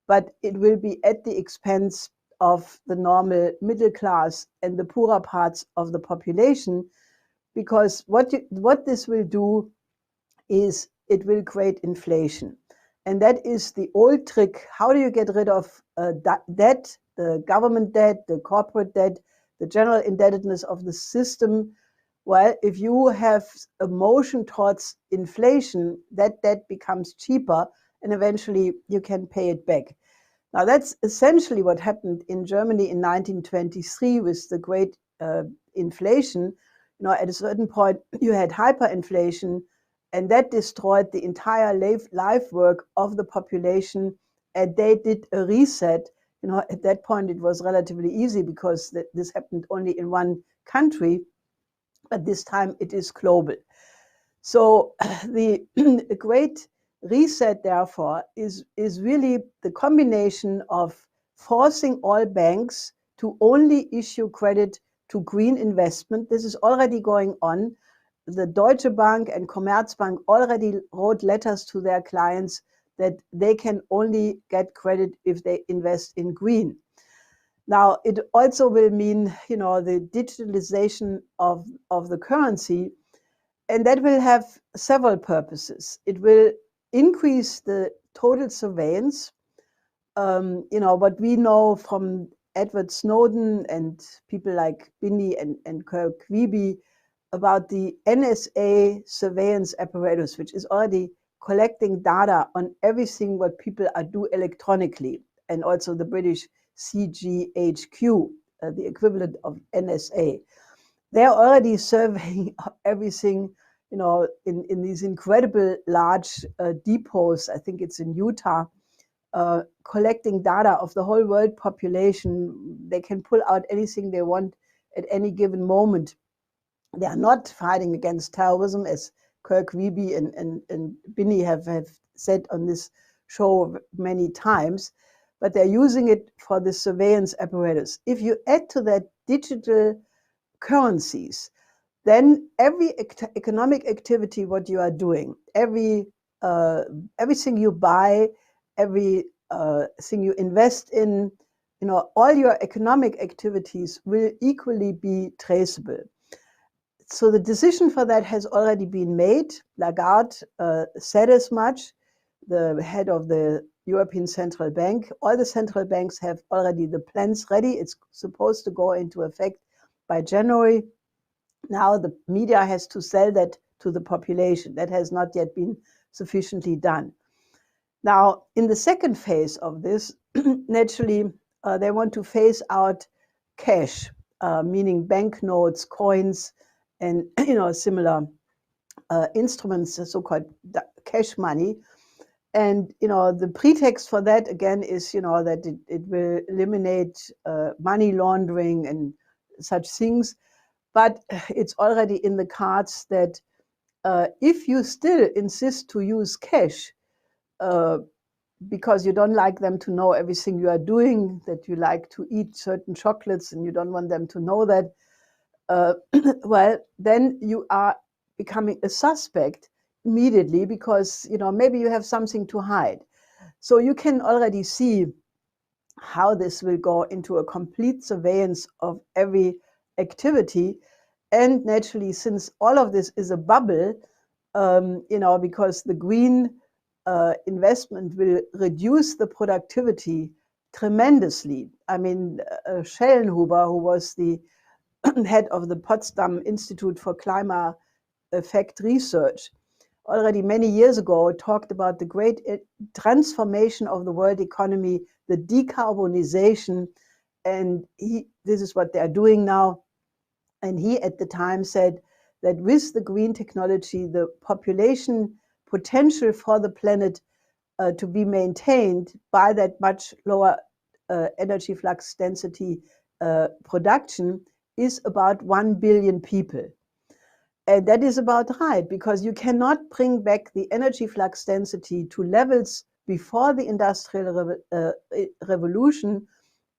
but it will be at the expense of the normal middle class and the poorer parts of the population, because what this will do is it will create inflation. And that is the old trick. How do you get rid of debt, the government debt, the corporate debt, the general indebtedness of the system? Well, if you have a motion towards inflation, that debt becomes cheaper and eventually you can pay it back. Now, that's essentially what happened in Germany in 1923 with the great inflation. You know, at a certain point, you had hyperinflation, and that destroyed the entire life work of the population. And they did a reset. You know, at that point, it was relatively easy because this happened only in one country, but this time it is global. So the great reset, therefore, is really the combination of forcing all banks to only issue credit to green investment. This is already going on. The Deutsche Bank and Commerzbank already wrote letters to their clients that they can only get credit if they invest in green. Now, it also will mean, you know, the digitalization of the currency, and that will have several purposes. It will increase the total surveillance. You know, what we know from Edward Snowden and people like Binney and Kirk Wiebe about the NSA surveillance apparatus, which is already collecting data on everything what people do electronically, and also the British CGHQ, the equivalent of NSA. They're already surveying everything, you know, in these incredible large depots. I think it's in Utah, collecting data of the whole world population. They can pull out anything they want at any given moment. They are not fighting against terrorism, as Kirk Wiebe and Binney have said on this show many times, but they're using it for the surveillance apparatus. If you add to that digital currencies, then every economic activity, what you are doing, everything you buy, every thing you invest in, you know, all your economic activities will equally be traceable. So the decision for that has already been made. Lagarde said as much, the head of the European Central Bank. All the central banks have already the plans ready. It's supposed to go into effect by January. Now the media has to sell that to the population. That has not yet been sufficiently done. Now, in the second phase of this, naturally, they want to phase out cash, meaning banknotes, coins, and similar instruments, so-called cash money. And the pretext for that again is that it will eliminate money laundering and such things. But it's already in the cards that if you still insist to use cash because you don't like them to know everything you are doing, that you like to eat certain chocolates and you don't want them to know that, well, then you are becoming a suspect immediately because, maybe you have something to hide. So you can already see how this will go into a complete surveillance of every activity. And naturally, since all of this is a bubble, because the green investment will reduce the productivity tremendously. I mean, Schellenhuber, who was the head of the Potsdam Institute for Climate Effect Research, already many years ago talked about the great transformation of the world economy, the decarbonization, and this is what they are doing now. And he at the time said that with the green technology, the population potential for the planet to be maintained by that much lower energy flux density production is about 1 billion people. And that is about right, because you cannot bring back the energy flux density to levels before the Industrial Revolution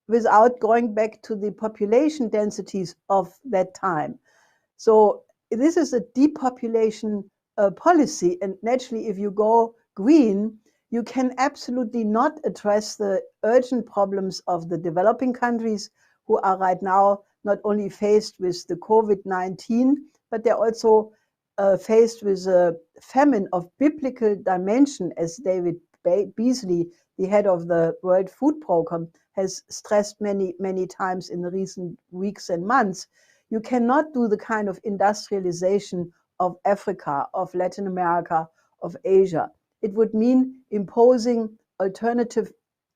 without going back to the population densities of that time. So this is a depopulation policy, and naturally, if you go green, you can absolutely not address the urgent problems of the developing countries who are right now not only faced with the COVID-19, but they're also faced with a famine of biblical dimension, as David Beasley, the head of the World Food Program, has stressed many, many times in the recent weeks and months. You cannot do the kind of industrialization of Africa, of Latin America, of Asia. It would mean imposing alternative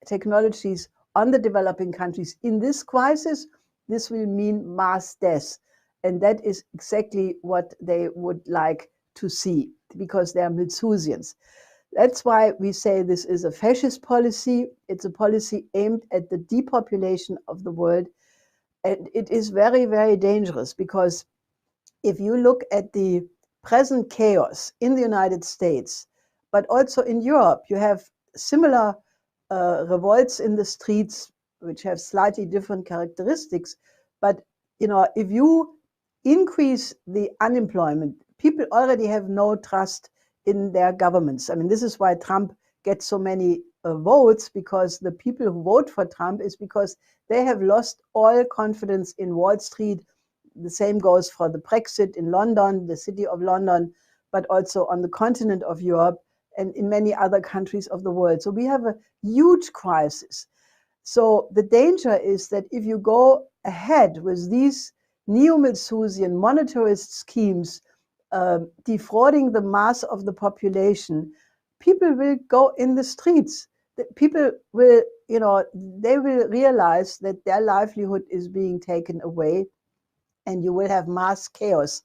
technologies on the developing countries. In this crisis, this will mean mass death. And that is exactly what they would like to see, because they are Malthusians. That's why we say this is a fascist policy. It's a policy aimed at the depopulation of the world. And it is very, very dangerous, because if you look at the present chaos in the United States, but also in Europe, you have similar revolts in the streets, which have slightly different characteristics. But if you increase the unemployment, people already have no trust in their governments. I mean, this is why Trump gets so many votes, because the people who vote for Trump is because they have lost all confidence in Wall Street. The same goes for the Brexit in London, the city of London, but also on the continent of Europe and in many other countries of the world. So we have a huge crisis. So the danger is that if you go ahead with these neo-Malthusian monetarist schemes, defrauding the mass of the population, people will go in the streets. People will, they will realize that their livelihood is being taken away, and you will have mass chaos.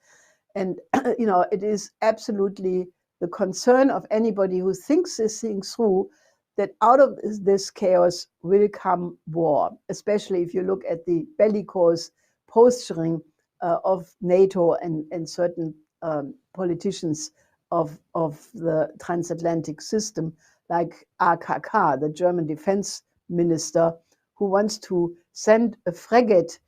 And, it is absolutely the concern of anybody who thinks this thing through, that out of this chaos will come war, especially if you look at the bellicose posturing of NATO and certain politicians of the transatlantic system, like AKK, the German defense minister, who wants to send a frigate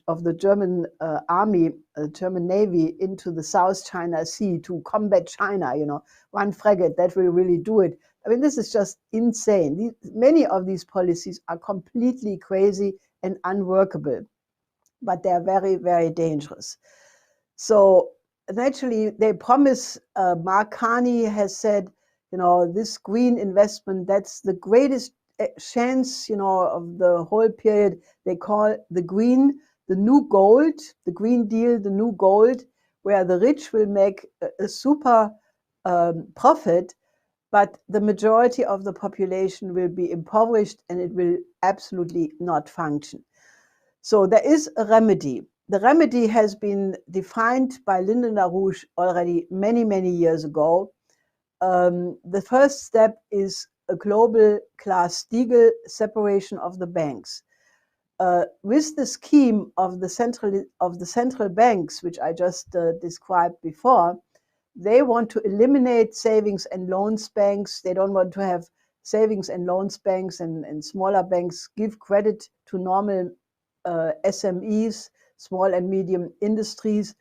of the German army, German Navy, into the South China Sea to combat China. One frigate, that will really do it. I mean, this is just insane. Many of these policies are completely crazy and unworkable, but they are very, very dangerous. So naturally, they promise, Mark Carney has said, this green investment, that's the greatest chance, of the whole period. They call the green the new gold, the Green Deal, the new gold, where the rich will make a super profit, but the majority of the population will be impoverished, and it will absolutely not function. So there is a remedy. The remedy has been defined by Lyndon LaRouche already many, many years ago. The first step is a global Glass-Steagall separation of the banks. With the scheme of the central banks, which I just described before, they want to eliminate savings and loans banks. They don't want to have savings and loans banks and smaller banks give credit to normal SMEs, small and medium industries.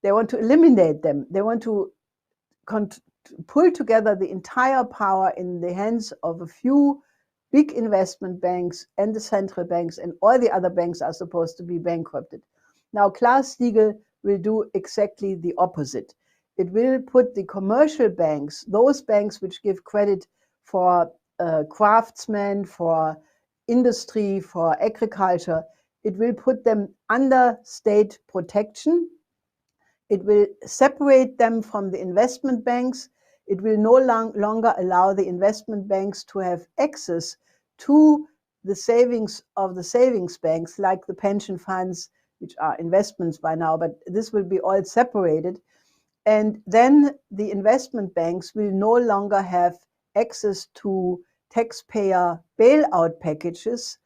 They want to eliminate them. They want to pull together the entire power in the hands of a few big investment banks and the central banks, and all the other banks are supposed to be bankrupted. Now, Glass-Steagall will do exactly the opposite. It will put the commercial banks, those banks which give credit for craftsmen, for industry, for agriculture, it will put them under state protection. It will separate them from the investment banks. It will no longer allow the investment banks to have access to the savings of the savings banks, like the pension funds, which are investments by now, but this will be all separated. And then the investment banks will no longer have access to taxpayer bailout packages.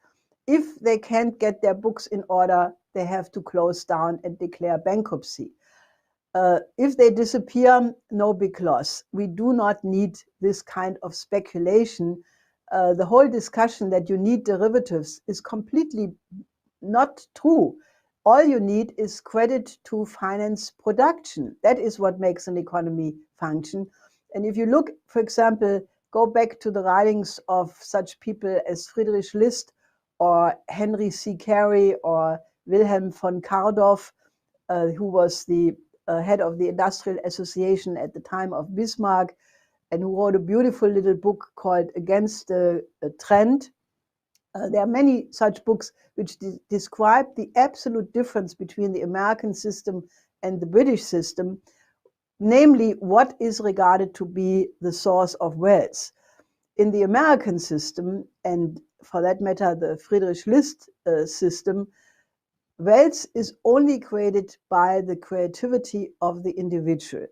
If they can't get their books in order, they have to close down and declare bankruptcy. If they disappear, no big loss. We do not need this kind of speculation. The whole discussion that you need derivatives is completely not true. All you need is credit to finance production. That is what makes an economy function. And if you look, for example, go back to the writings of such people as Friedrich List or Henry C. Carey or Wilhelm von Kardorff, who was the head of the Industrial Association at the time of Bismarck, and who wrote a beautiful little book called Against the Trend. There are many such books which describe the absolute difference between the American system and the British system, namely what is regarded to be the source of wealth. In the American system, and for that matter, the Friedrich List system, wealth is only created by the creativity of the individual,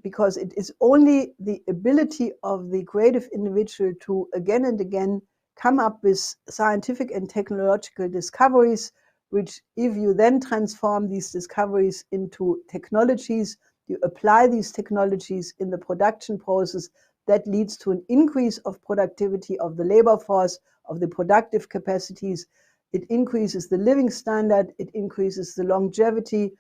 because it is only the ability of the creative individual to again and again come up with scientific and technological discoveries, which if you then transform these discoveries into technologies, you apply these technologies in the production process, that leads to an increase of productivity of the labor force, of the productive capacities. It increases the living standard, it increases the longevity,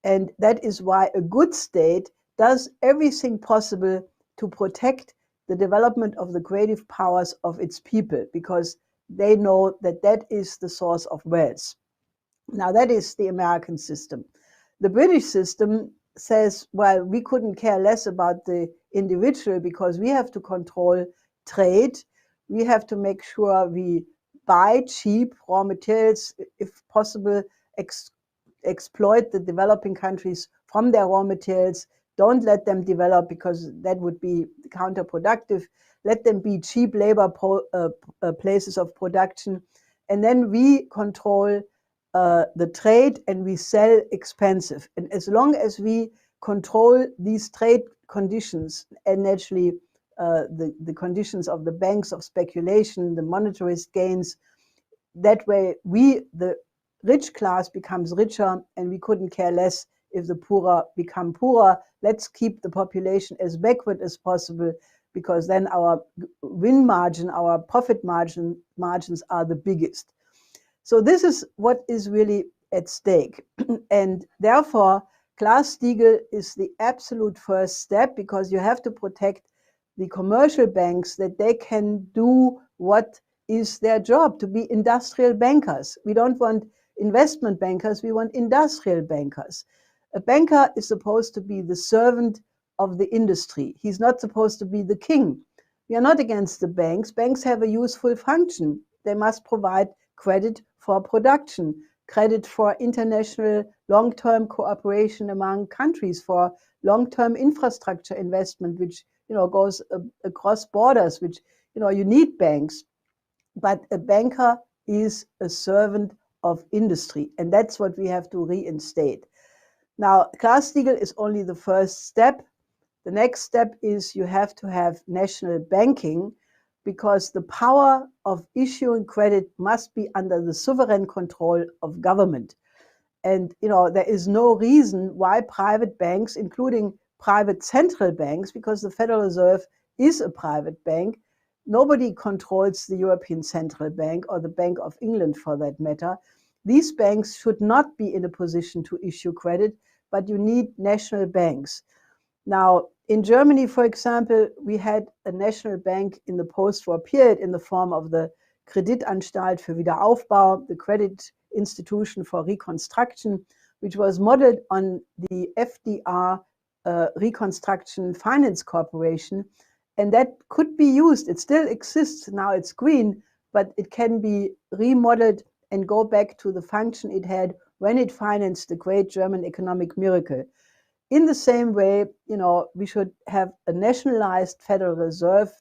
and that is why a good state does everything possible to protect the development of the creative powers of its people, because they know that that is the source of wealth. Now, that is the American system. The British system says, well, we couldn't care less about the individual because we have to control trade. We have to make sure we buy cheap raw materials, if possible, exploit the developing countries from their raw materials. Don't let them develop because that would be counterproductive. Let them be cheap labor places of production. And then we control the trade and we sell expensive. And as long as we control these trade conditions, and naturally the conditions of the banks of speculation, the monetarist gains, that way we, the rich class, becomes richer, and we couldn't care less if the poorer become poorer. Let's keep the population as backward as possible, because then our win margin, our profit margins are the biggest. So this is what is really at stake. And therefore, Glass-Steagall is the absolute first step, because you have to protect the commercial banks, that they can do what is their job, to be industrial bankers. We don't want investment bankers, we want industrial bankers. A banker is supposed to be the servant of the industry. He's not supposed to be the king. We are not against the banks. Banks have a useful function. They must provide credit for production, credit for international long-term cooperation among countries, for long-term infrastructure investment, which goes across borders, which you need banks. But a banker is a servant of industry, and that's what we have to reinstate. Now, Glass-Steagall is only the first step. The next step is you have to have national banking, because the power of issuing credit must be under the sovereign control of government. And there is no reason why private banks, including private central banks, because the Federal Reserve is a private bank, nobody controls the European Central Bank or the Bank of England for that matter. These banks should not be in a position to issue credit, but you need national banks. Now, in Germany, for example, we had a national bank in the post-war period in the form of the Kreditanstalt für Wiederaufbau, the Credit Institution for Reconstruction, which was modeled on the FDR Reconstruction Finance Corporation. And that could be used. It still exists. Now it's green, but it can be remodeled and go back to the function it had when it financed the great German economic miracle. In the same way, we should have a nationalized Federal Reserve,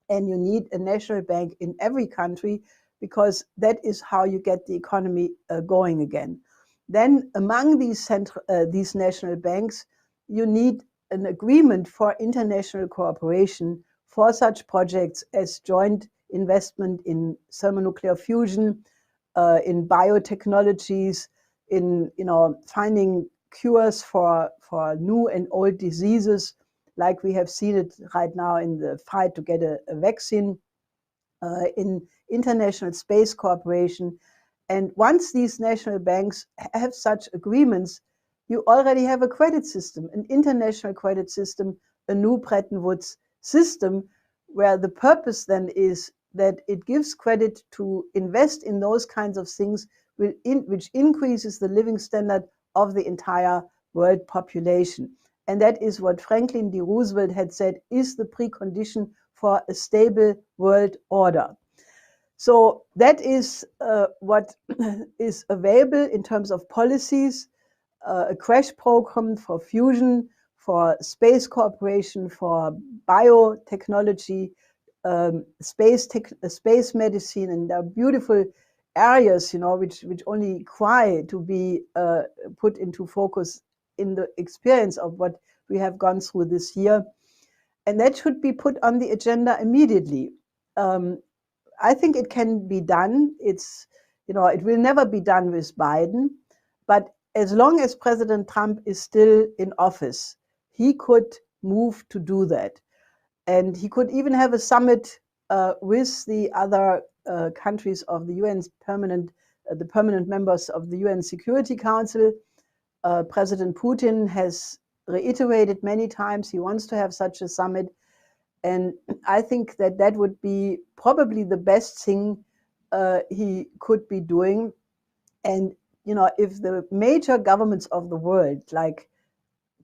and you need a national bank in every country, because that is how you get the economy going again. Then among these national banks, you need an agreement for international cooperation for such projects as joint investment in thermonuclear fusion, in biotechnologies, in finding cures for new and old diseases, like we have seen it right now in the fight to get a vaccine, in international space cooperation. And once these national banks have such agreements, you already have a credit system, an international credit system, a new Bretton Woods system, where the purpose then is that it gives credit to invest in those kinds of things which increases the living standard of the entire world population. And that is what Franklin D. Roosevelt had said is the precondition for a stable world order. So that is what is available in terms of policies, a crash program for fusion, for space cooperation, for biotechnology, space medicine, and there are beautiful areas, which only cry to be put into focus in the experience of what we have gone through this year. And that should be put on the agenda immediately. I think it can be done. It will never be done with Biden, but as long as President Trump is still in office, he could move to do that. And he could even have a summit with the other countries of the UN's the permanent members of the UN Security Council. President Putin has reiterated many times he wants to have such a summit. And I think that would be probably the best thing he could be doing. And, if the major governments of the world, like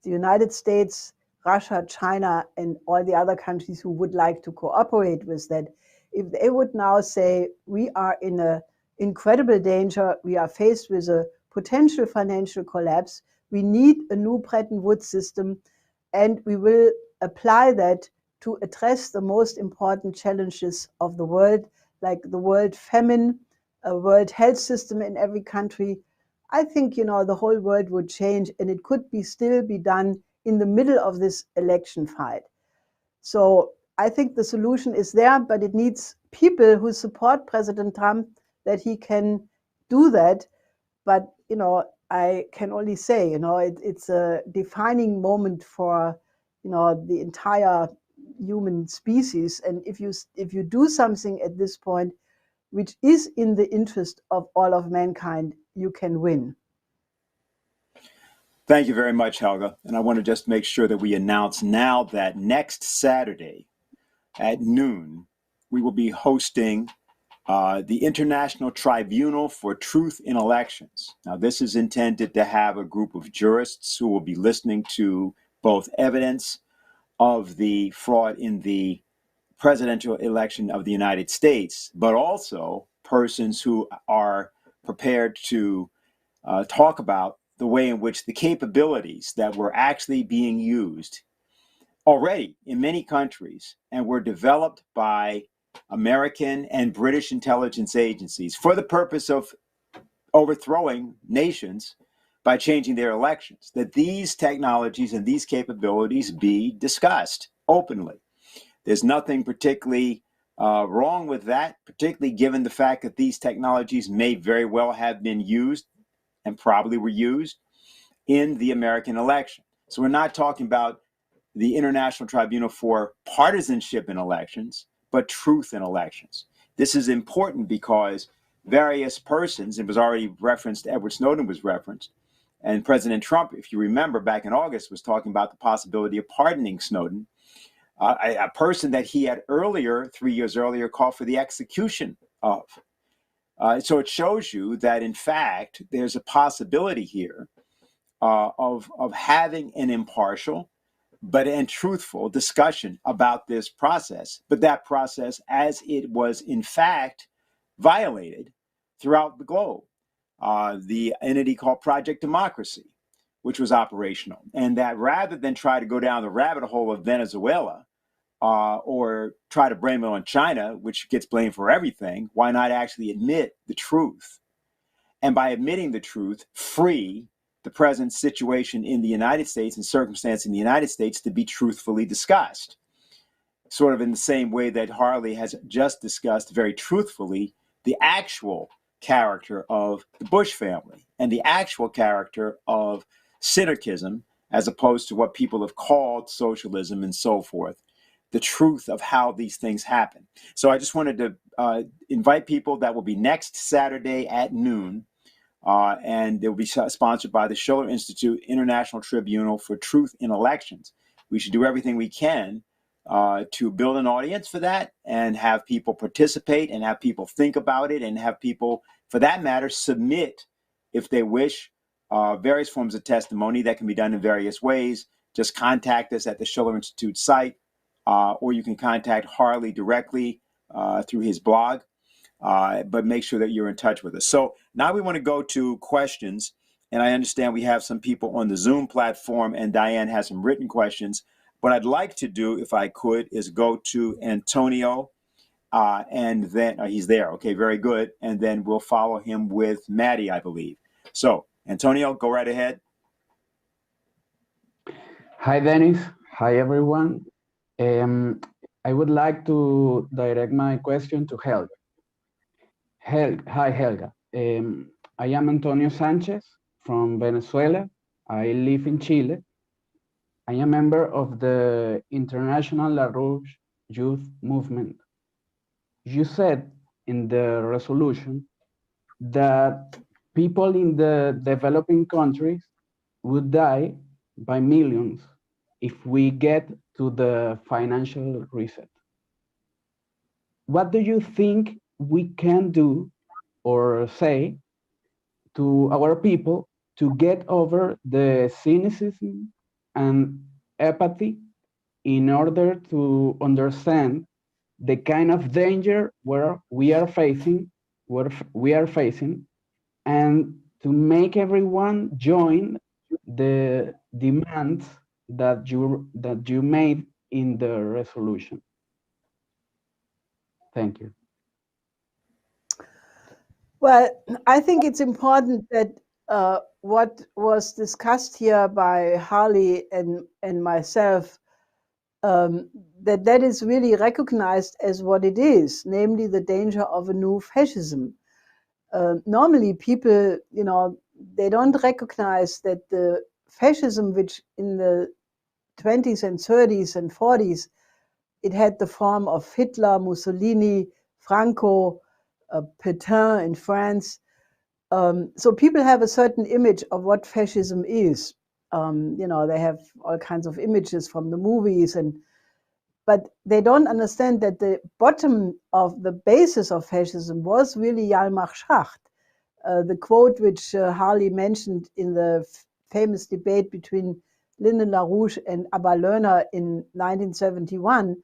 the United States, Russia, China, and all the other countries who would like to cooperate with that, if they would now say, we are in an incredible danger, we are faced with a potential financial collapse, we need a new Bretton Woods system, and we will apply that to address the most important challenges of the world, like the world famine, a world health system in every country. I think, the whole world would change, and it could still be done in the middle of this election fight. So I think the solution is there, but it needs people who support President Trump that he can do that. But, I can only say, it's a defining moment for, the entire human species. And if you do something at this point, which is in the interest of all of mankind, you can win. Thank you very much, Helga. And I want to just make sure that we announce now that next Saturday at noon, we will be hosting the International Tribunal for Truth in Elections. Now, this is intended to have a group of jurists who will be listening to both evidence of the fraud in the presidential election of the United States, but also persons who are prepared to talk about the way in which the capabilities that were actually being used already in many countries and were developed by American and British intelligence agencies for the purpose of overthrowing nations by changing their elections, that these technologies and these capabilities be discussed openly. There's nothing particularly wrong with that, particularly given the fact that these technologies may very well have been used and probably were used in the American election. So we're not talking about the International Tribunal for partisanship in elections, but truth in elections. This is important because various persons, it was already referenced, Edward Snowden was referenced, and President Trump, if you remember back in August, was talking about the possibility of pardoning Snowden, a person that he had 3 years earlier, called for the execution of. So it shows you that, in fact, there's a possibility here of having an impartial and truthful discussion about this process. But that process, as it was in fact violated throughout the globe, the entity called Project Democracy, which was operational, and that rather than try to go down the rabbit hole of Venezuela or try to blame it on China, which gets blamed for everything, why not actually admit the truth? And by admitting the truth, free the present situation in the United States and circumstance in the United States to be truthfully discussed. Sort of in the same way that Harley has just discussed very truthfully the actual character of the Bush family and the actual character of Synarchism, as opposed to what people have called socialism and so forth, the truth of how these things happen. So I just wanted to invite people. That will be next Saturday at noon. And it will be sponsored by the Schiller Institute International Tribunal for Truth in Elections. We should do everything we can to build an audience for that and have people participate and have people think about it and have people, for that matter, submit, if they wish, various forms of testimony that can be done in various ways. Just contact us at the Schiller Institute site, or you can contact Harley directly through his blog. But make sure that you're in touch with us. So now we want to go to questions. And I understand we have some people on the Zoom platform, and Diane has some written questions. What I'd like to do, if I could, is go to Antonio, and then he's there. Okay, very good. And then we'll follow him with Maddie, I believe. So, Antonio, go right ahead. Hi, Dennis. Hi, everyone. I would like to direct my question to Helga. Hi, Helga. I am Antonio Sanchez from Venezuela. I live in Chile. I am a member of the International LaRouche Youth Movement. You said in the resolution that people in the developing countries would die by millions if we get to the financial reset. What do you think we can do or say to our people to get over the cynicism and apathy in order to understand the kind of danger where we are facing, and to make everyone join the demands that you made in the resolution? Thank you. Well, I think it's important that what was discussed here by Harley and myself, that is really recognized as what it is, namely the danger of a new fascism. Normally people, they don't recognize that the fascism, which in the 20s and 30s and 40s, it had the form of Hitler, Mussolini, Franco, Pétain in France. So people have a certain image of what fascism is. They have all kinds of images from the movies, but they don't understand that the bottom of the basis of fascism was really Hjalmar Schacht. The quote which Harley mentioned in the famous debate between Lyndon LaRouche and Abba Lerner in 1971,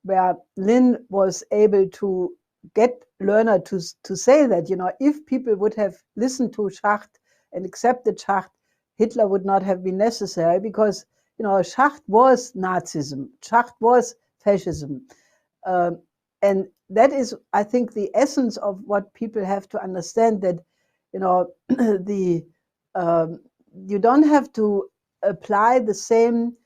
where Lynn was able to get Lerner to say that, if people would have listened to Schacht and accepted Schacht, Hitler would not have been necessary, because, Schacht was Nazism, Schacht was fascism. And that is, I think, the essence of what people have to understand, that, you don't have to apply the same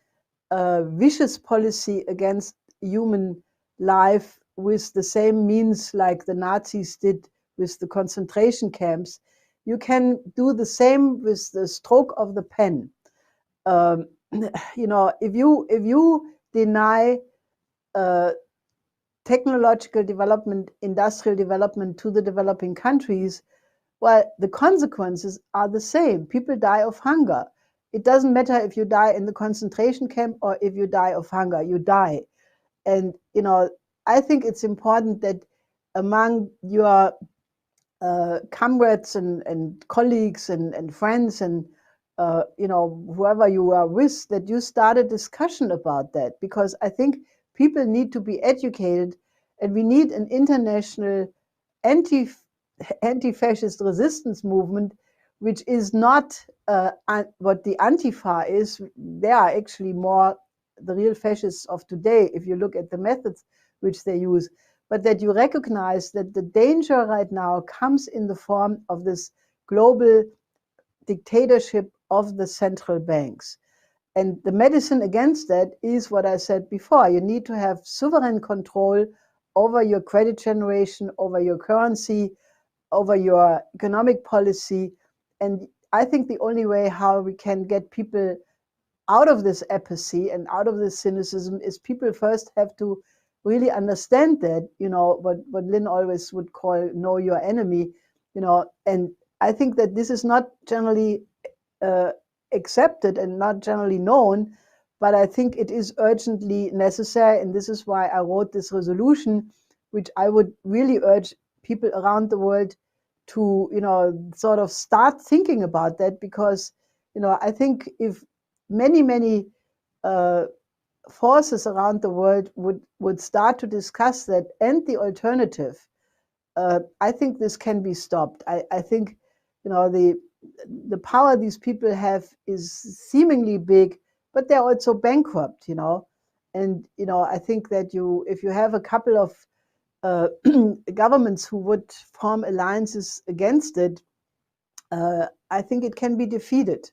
vicious policy against human life with the same means like the Nazis did with the concentration camps. You can do the same with the stroke of the pen. If you deny technological development, industrial development to the developing countries, well, the consequences are the same. People die of hunger. It doesn't matter if you die in the concentration camp or if you die of hunger, you die. And, I think it's important that among your comrades and colleagues and friends and, whoever you are with, that you start a discussion about that, because I think people need to be educated, and we need an international anti-fascist resistance movement, which is not what the Antifa is. They are actually more the real fascists of today, if you look at the methods which they use. But that you recognize that the danger right now comes in the form of this global dictatorship of the central banks. And the medicine against that is what I said before. You need to have sovereign control over your credit generation, over your currency, over your economic policy. And I think the only way how we can get people out of this apathy and out of this cynicism is people first have to really understand that, what Lynn always would call know your enemy, and I think that this is not generally accepted and not generally known, but I think it is urgently necessary, and this is why I wrote this resolution, which I would really urge people around the world to, sort of start thinking about that, because, I think if many forces around the world would start to discuss that and the alternative, I think this can be stopped. I think, the power these people have is seemingly big, but they're also bankrupt, and I think that if you have a couple of governments who would form alliances against it, I think it can be defeated.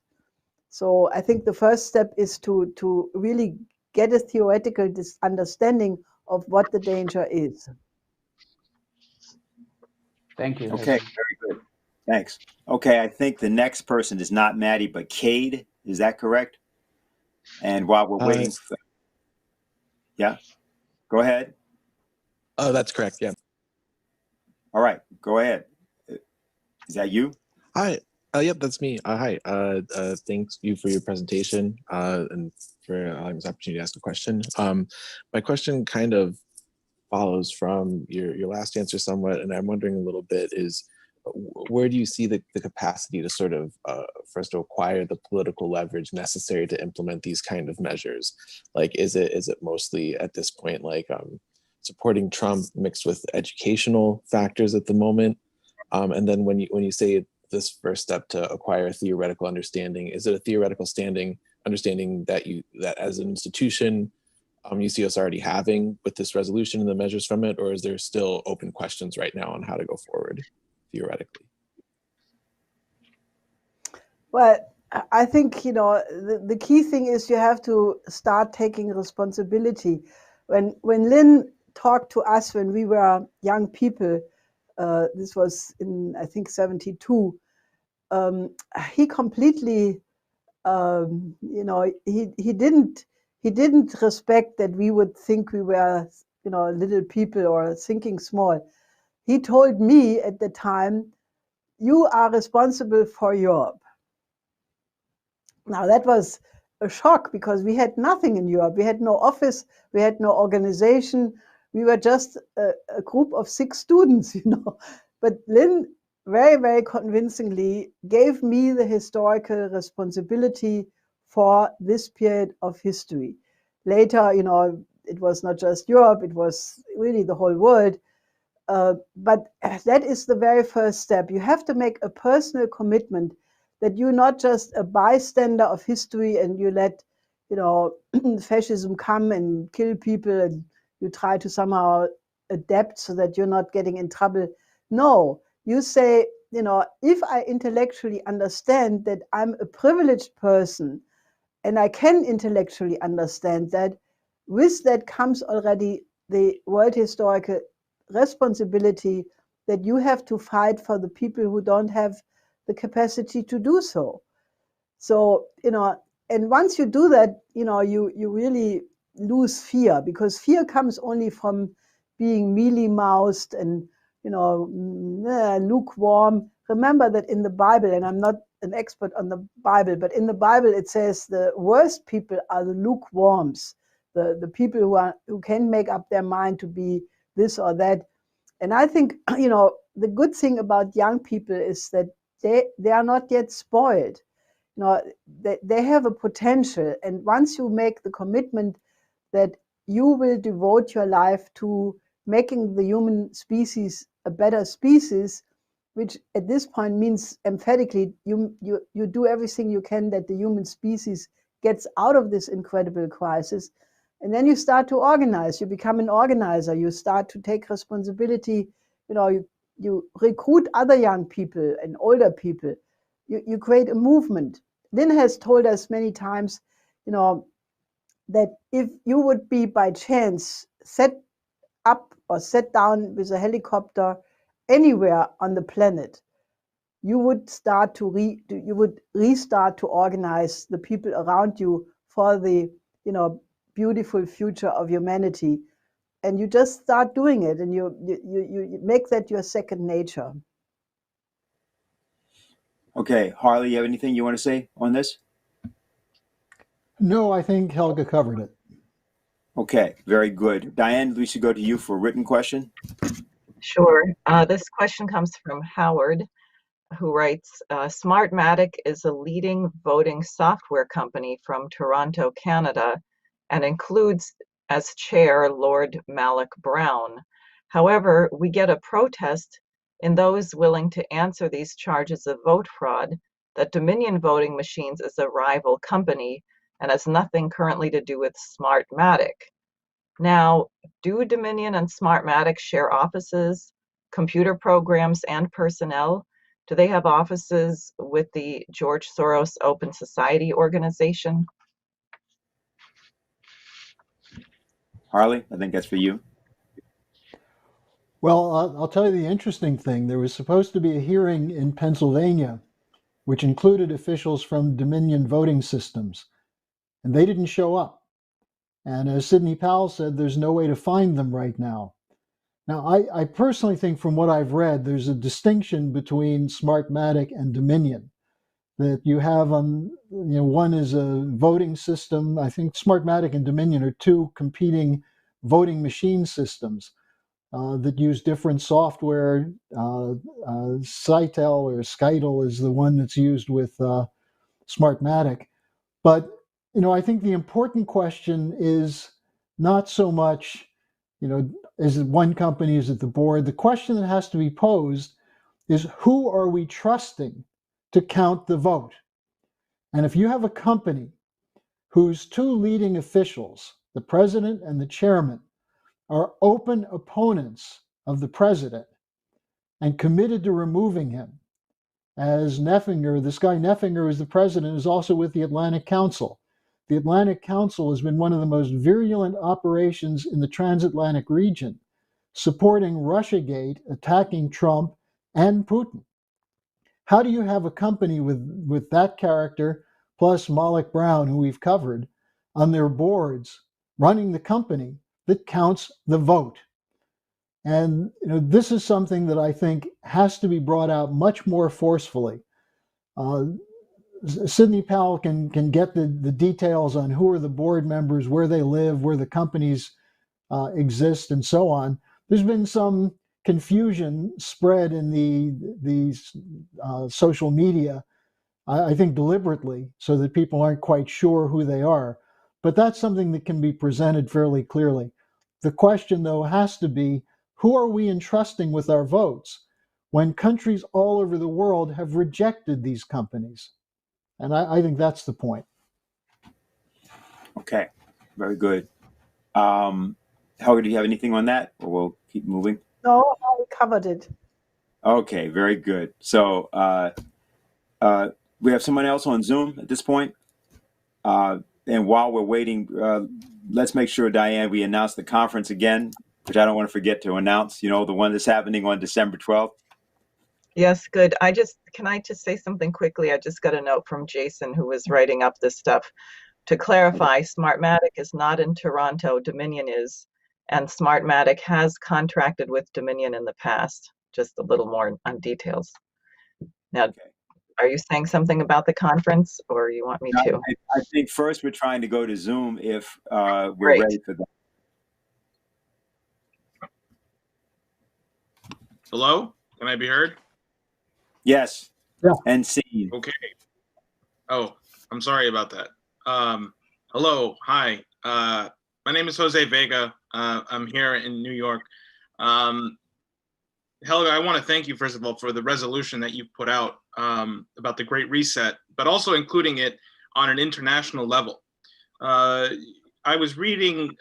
So I think the first step is to really get a theoretical understanding of what the danger is. Thank you. Okay, very good. Thanks. Okay, I think the next person is not Maddie, but Cade. Is that correct? And while we're waiting for... Yeah, go ahead. Oh, that's correct, yeah. All right, go ahead. Is that you? Hi. Yep, that's me. Hi. Thanks you for your presentation and for allowing this opportunity to ask a question. My question kind of follows from your last answer somewhat, and I'm wondering a little bit is, where do you see the capacity to sort of first acquire the political leverage necessary to implement these kind of measures? Like, is it mostly at this point like supporting Trump mixed with educational factors at the moment? And then when you say this first step to acquire a theoretical understanding, is it a theoretical understanding that as an institution you see us already having with this resolution and the measures from it, or is there still open questions right now on how to go forward theoretically? Well, I think, the key thing is you have to start taking responsibility. When Lynn talked to us when we were young people, this was in, I think, 72, he completely, he didn't respect that we would think we were, little people or thinking small. He told me at the time, you are responsible for Europe. Now that was a shock because we had nothing in Europe. We had no office, we had no organization. We were just a group of 6 students, But Lynn very, very convincingly gave me the historical responsibility for this period of history. Later, it was not just Europe, it was really the whole world. But that is the very first step. You have to make a personal commitment that you're not just a bystander of history and you let, fascism come and kill people and you try to somehow adapt so that you're not getting in trouble. No, you say, if I intellectually understand that I'm a privileged person and I can intellectually understand that, with that comes already the world historical responsibility that you have to fight for the people who don't have the capacity to do so. So, and once you do that, you really lose fear, because fear comes only from being mealy-mouthed and, lukewarm. Remember that in the Bible, and I'm not an expert on the Bible, but in the Bible it says the worst people are the lukewarms, the people who can make up their mind to be this or that. And I think, the good thing about young people is that they are not yet spoiled. They have a potential. And once you make the commitment that you will devote your life to making the human species a better species, which at this point means emphatically you do everything you can that the human species gets out of this incredible crisis. And then you start to organize. You become an organizer. You start to take responsibility. You recruit other young people and older people. You create a movement. Lynn has told us many times, that if you would be by chance set up or set down with a helicopter anywhere on the planet, you would start to you would restart to organize the people around you for the, you know, beautiful future of humanity. And you just start doing it, and you make that your second nature. Okay, Harley, you have anything you want to say on this? No, I think Helga covered it. Okay, very good. Diane, we should go to you for a written question. Sure. This question comes from Howard, who writes, Smartmatic is a leading voting software company from Toronto, Canada, and includes as chair Lord Malik Brown. However, we get a protest in those willing to answer these charges of vote fraud that Dominion Voting Machines is a rival company and has nothing currently to do with Smartmatic. Now, do Dominion and Smartmatic share offices, computer programs, and personnel? Do they have offices with the George Soros Open Society organization? Harley, I think that's for you. Well, I'll tell you the interesting thing. There was supposed to be a hearing in Pennsylvania, which included officials from Dominion Voting Systems, and they didn't show up. And as Sidney Powell said, there's no way to find them right now. Now, I personally think from what I've read, there's a distinction between Smartmatic and Dominion. That you have one is a voting system. I think Smartmatic and Dominion are two competing voting machine systems that use different software. Scytl or Scytl is the one that's used with Smartmatic. But I think the important question is not so much, is it one company, is it the board? The question that has to be posed is, who are we trusting to count the vote? And if you have a company whose two leading officials, the president and the chairman, are open opponents of the president and committed to removing him, as Neffinger, this guy Neffinger, who's the president, is also with the Atlantic Council. The Atlantic Council has been one of the most virulent operations in the transatlantic region, supporting Russiagate, attacking Trump and Putin. How do you have a company with that character, plus Malik Brown, who we've covered, on their boards, running the company that counts the vote? And this is something that I think has to be brought out much more forcefully. Sidney Powell can get the details on who are the board members, where they live, where the companies exist, and so on. There's been some confusion spread in the social media, I think deliberately, so that people aren't quite sure who they are. But that's something that can be presented fairly clearly. The question, though, has to be, who are we entrusting with our votes when countries all over the world have rejected these companies? And I think that's the point. Okay, very good. Helga, do you have anything on that, or we'll keep moving? No, I covered it. Okay, very good. So we have someone else on Zoom at this point. And while we're waiting, let's make sure, Diane, we announce the conference again, which I don't want to forget to announce, the one that's happening on December 12th. Yes, good. Can I just say something quickly? I just got a note from Jason, who was writing up this stuff. To clarify, Smartmatic is not in Toronto, Dominion is, and Smartmatic has contracted with Dominion in the past. Just a little more on details. Now, Okay. Are you saying something about the conference, or you want me to? I think first we're trying to go to Zoom if we're Great. ready for that. Hello? Can I be heard? Yes. Yeah. And seen. Okay. Oh, I'm sorry about that. Hello. Hi. My name is Jose Vega. I'm here in New York. Helga, I want to thank you, first of all, for the resolution that you've put out about the Great Reset, but also including it on an international level. I was reading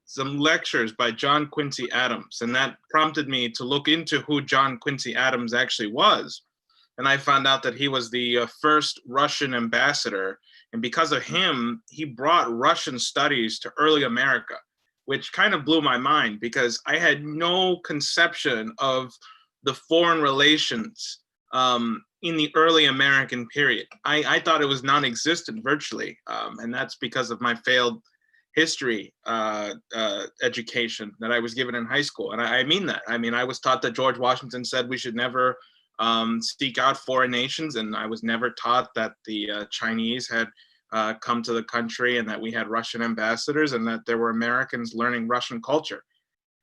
some lectures by John Quincy Adams, and that prompted me to look into who John Quincy Adams actually was. And I found out that he was the first Russian ambassador. And because of him, he brought Russian studies to early America, which kind of blew my mind because I had no conception of the foreign relations in the early American period. I thought it was non-existent virtually, and that's because of my failed history education that I was given in high school. And I mean that. I mean, I was taught that George Washington said we should never seek out foreign nations, and I was never taught that the Chinese had come to the country and that we had Russian ambassadors and that there were Americans learning Russian culture.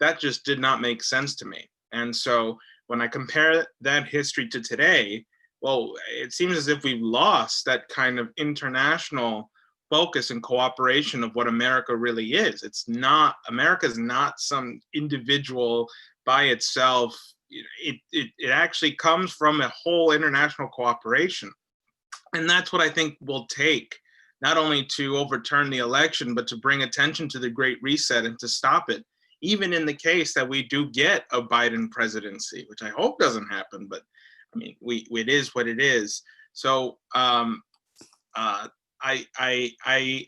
That just did not make sense to me. And so when I compare that history to today, well, it seems as if we've lost that kind of international focus and cooperation of what America really is. It's not, America's not some individual by itself. It actually comes from a whole international cooperation. And that's what I think will take, not only to overturn the election, but to bring attention to the Great Reset and to stop it. Even in the case that we do get a Biden presidency, which I hope doesn't happen, but I mean, it is what it is. So I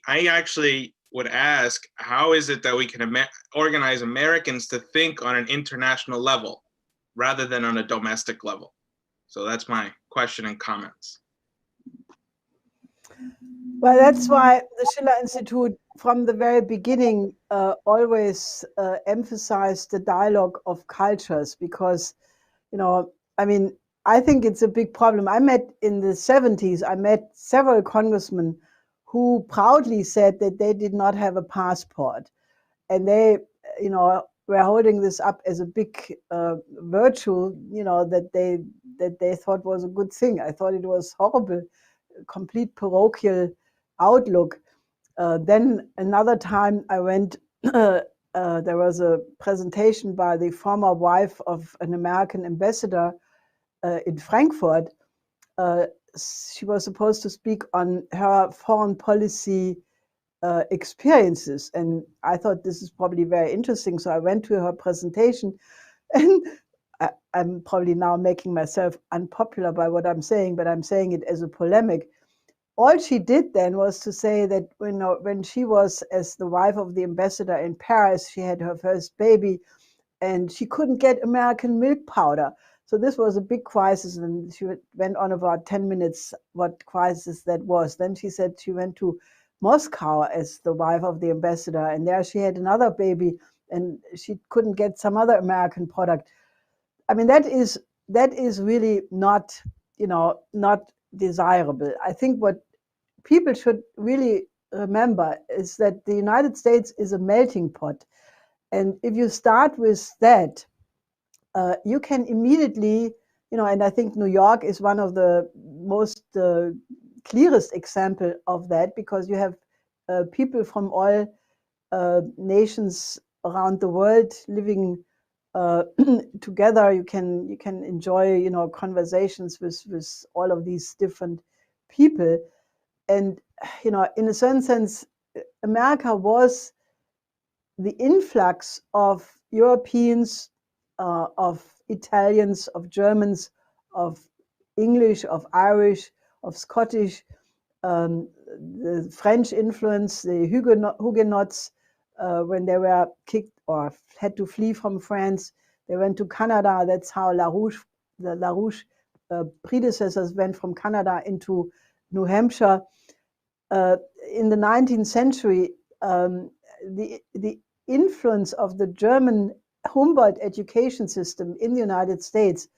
actually would ask, how is it that we can organize Americans to think on an international level rather than on a domestic level? So that's my question and comments. Well, that's why the Schiller Institute, from the very beginning, always emphasized the dialogue of cultures, because, you know, I mean, I think it's a big problem. I met in the 70s, I met several congressmen who proudly said that they did not have a passport. And they, you know, were holding this up as a big virtue, you know, that they thought was a good thing. I thought it was horrible, complete parochial outlook. Then another time I went, there was a presentation by the former wife of an American ambassador in Frankfurt. She was supposed to speak on her foreign policy experiences. And I thought this is probably very interesting. So I went to her presentation, and I'm probably now making myself unpopular by what I'm saying, but I'm saying it as a polemic. All she did then was to say that, you know, when she was as the wife of the ambassador in Paris, she had her first baby and she couldn't get American milk powder. So this was a big crisis, and she went on about 10 minutes what crisis that was. Then she said she went to Moscow as the wife of the ambassador, and there she had another baby and she couldn't get some other American product. I mean, that is really not, you know, not desirable. I think what people should really remember is that the United States is a melting pot. And if you start with that, you can immediately, you know, and I think New York is one of the most clearest example of that, because you have people from all nations around the world living together. You can enjoy, you know, conversations with all of these different people. And, you know, in a certain sense, America was the influx of Europeans, of Italians, of Germans, of English, of Irish, of Scottish, the French influence, the Huguenots, when they were kicked or had to flee from France, they went to Canada. That's how the LaRouche predecessors went from Canada into New Hampshire. In the 19th century, the influence of the German Humboldt education system in the United States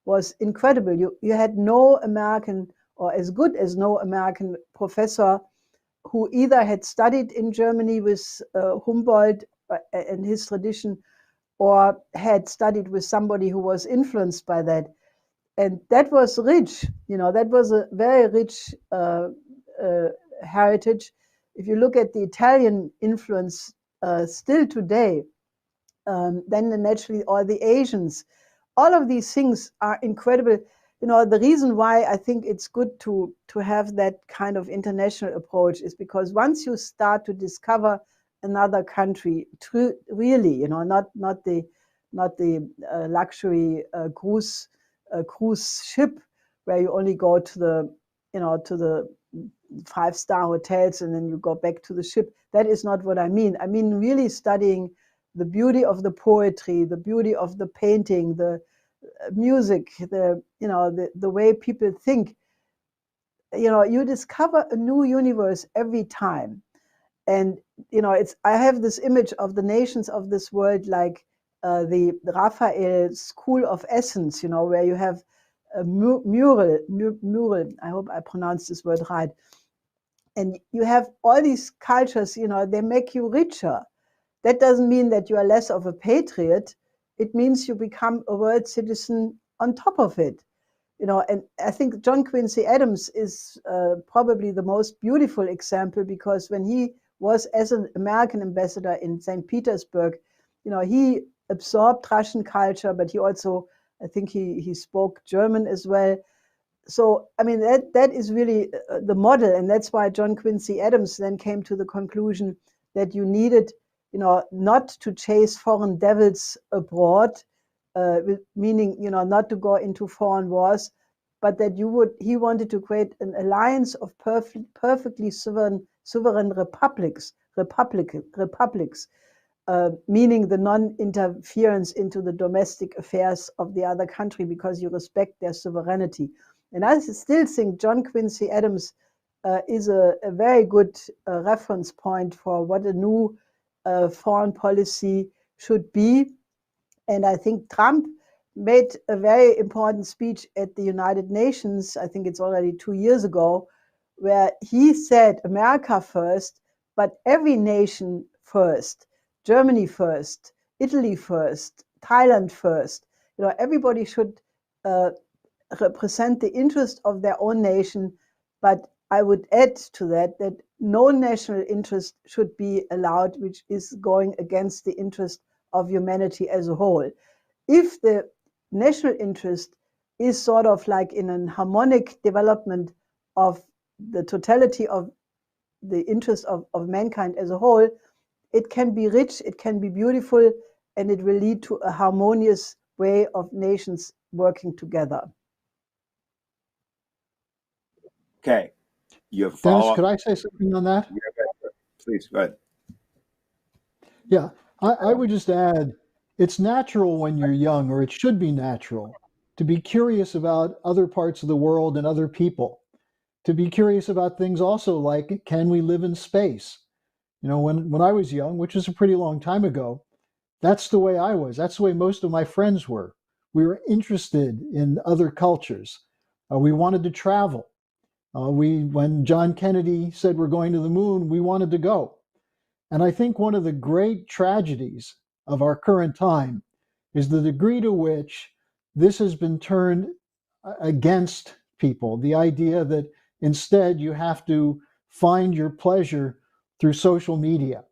was incredible. You had no American, or as good as no American professor who either had studied in Germany with Humboldt and his tradition, or had studied with somebody who was influenced by that. And that was rich, you know, that was a very rich heritage. If you look at the Italian influence still today, then naturally all the Asians, all of these things are incredible. You know, the reason why I think it's good to have that kind of international approach is because once you start to discover another country, really, you know, not the luxury cruise ship where you only go to the, you know, to the 5-star hotels and then you go back to the ship. That is not what I mean. I mean really studying the beauty of the poetry, the beauty of the painting, the music, the way people think. You discover a new universe every time. And I have this image of the nations of this world, like the Raphael School of Essence, where you have a mural. I hope I pronounced this word right. And you have all these cultures, they make you richer. That doesn't mean that you are less of a patriot. It means you become a world citizen on top of it. And I think John Quincy Adams is probably the most beautiful example, because when he was as an American ambassador in St. Petersburg, he absorbed Russian culture, but he also, I think he spoke German as well. So, I mean, that is really the model. And that's why John Quincy Adams then came to the conclusion that you needed, not to chase foreign devils abroad, meaning, not to go into foreign wars, but that he wanted to create an alliance of perfectly sovereign republics, meaning the non-interference into the domestic affairs of the other country, because you respect their sovereignty. And I still think John Quincy Adams is a very good reference point for what a new foreign policy should be. And I think Trump made a very important speech at the United Nations, I think it's already 2 years ago, where he said America first, but every nation first, Germany first, Italy first, Thailand first. Everybody should represent the interest of their own nation, but I would add to that no national interest should be allowed, which is going against the interest of humanity as a whole. If the national interest is sort of like in an harmonic development of the totality of the interest of mankind as a whole, it can be rich, it can be beautiful, and it will lead to a harmonious way of nations working together. Okay. You have a Dennis, follow-up? could I say something on that? Yeah, please, go ahead. Yeah, I would just add, it's natural when you're young, or it should be natural, to be curious about other parts of the world and other people, to be curious about things also like, can we live in space? When I was young, which is a pretty long time ago, that's the way I was. That's the way most of my friends were. We were interested in other cultures. We wanted to travel. When John Kennedy said we're going to the moon, we wanted to go. And I think one of the great tragedies of our current time is the degree to which this has been turned against people. The idea that instead you have to find your pleasure through social media.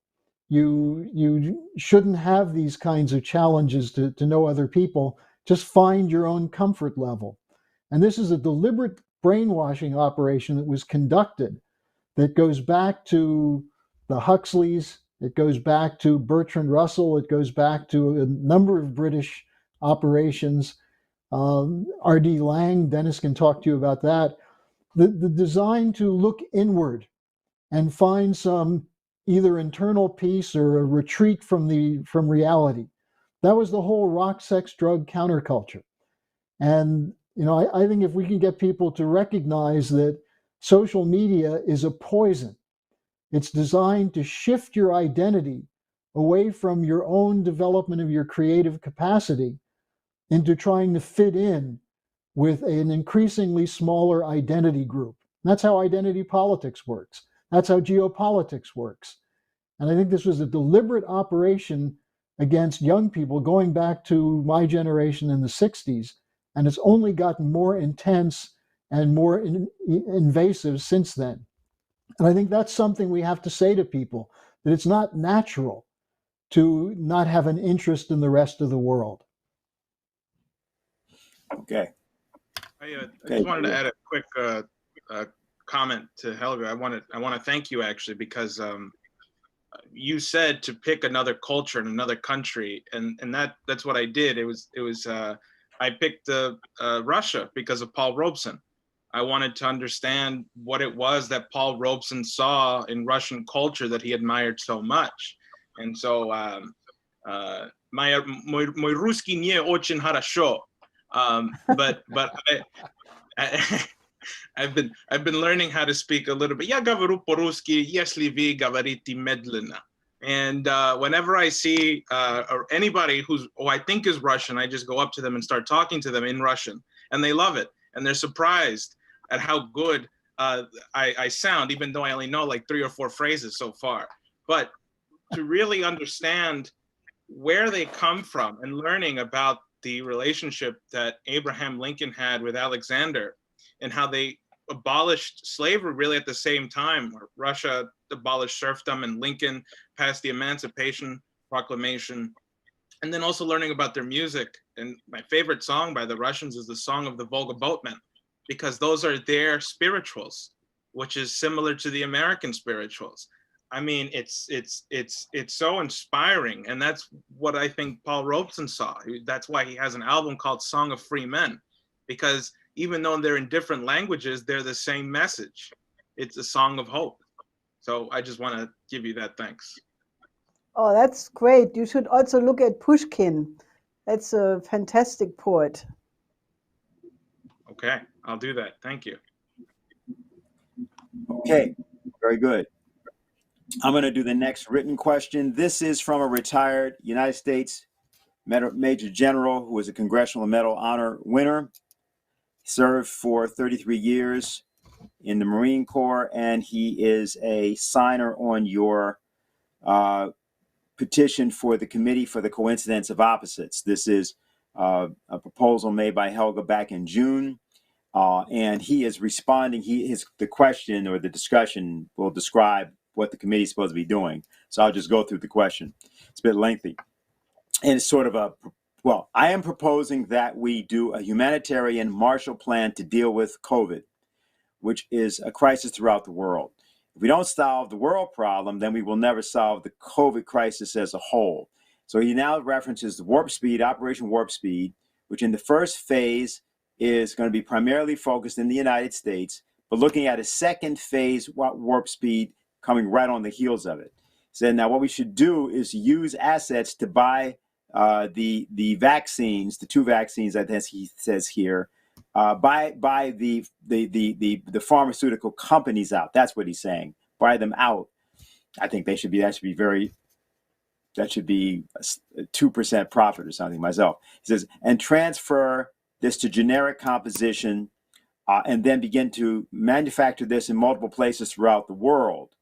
You shouldn't have these kinds of challenges to know other people. Just find your own comfort level. And this is a deliberate brainwashing operation that was conducted that goes back to the Huxleys, it goes back to Bertrand Russell, it goes back to a number of British operations. R.D. Laing, Dennis can talk to you about that. The design to look inward and find some either internal peace or a retreat from reality. That was the whole rock, sex, drug counterculture. And I think if we can get people to recognize that social media is a poison, it's designed to shift your identity away from your own development of your creative capacity into trying to fit in with an increasingly smaller identity group. That's how identity politics works. That's how geopolitics works. And I think this was a deliberate operation against young people going back to my generation in the 60s. And it's only gotten more intense and more invasive since then. And I think that's something we have to say to people, that it's not natural to not have an interest in the rest of the world. Okay. I just wanted to add a quick comment to Helga. I want to thank you actually, because you said to pick another culture in another country, and that's what I did. It was I picked Russia because of Paul Robeson. I wanted to understand what it was that Paul Robeson saw in Russian culture that he admired so much. And so, мой русский не очень хорошо. But I've been learning how to speak a little bit. Я говорю по-русски, если вы говорите медленно. And whenever I see or anybody who I think is Russian, I just go up to them and start talking to them in Russian, and they love it, and they're surprised at how good I sound, even though I only know like 3 or 4 phrases so far. But to really understand where they come from and learning about the relationship that Abraham Lincoln had with Alexander and how they abolished slavery really at the same time. Russia abolished serfdom and Lincoln passed the Emancipation Proclamation. And then also learning about their music. And my favorite song by the Russians is the Song of the Volga Boatmen, because those are their spirituals, which is similar to the American spirituals. I mean, it's so inspiring. And that's what I think Paul Robeson saw. That's why he has an album called Song of Free Men, because even though they're in different languages, they're the same message. It's a song of hope. So I just want to give you that thanks. Oh, that's great. You should also look at Pushkin. That's a fantastic poet. Okay, I'll do that. Thank you. Okay, very good. I'm going to do the next written question. This is from a retired United States Major General who was a Congressional Medal Honor winner, served for 33 years in the Marine Corps, and he is a signer on your petition for the Committee for the Coincidence of Opposites. This is a proposal made by Helga back in June, and he is responding. The question or the discussion will describe what the committee is supposed to be doing. So I'll just go through the question. It's a bit lengthy. And it's sort of I am proposing that we do a humanitarian Marshall Plan to deal with COVID, which is a crisis throughout the world. If we don't solve the world problem, then we will never solve the COVID crisis as a whole. So he now references the Warp Speed, Operation Warp Speed, which in the first phase is going to be primarily focused in the United States, but looking at a second phase Warp Speed coming right on the heels of it. He said, now what we should do is use assets to buy the vaccines, the 2 vaccines, I think he says here, buy the pharmaceutical companies out. That's what he's saying. Buy them out. I think that should be a 2% profit or something myself. He says, and transfer this to generic composition and then begin to manufacture this in multiple places throughout the world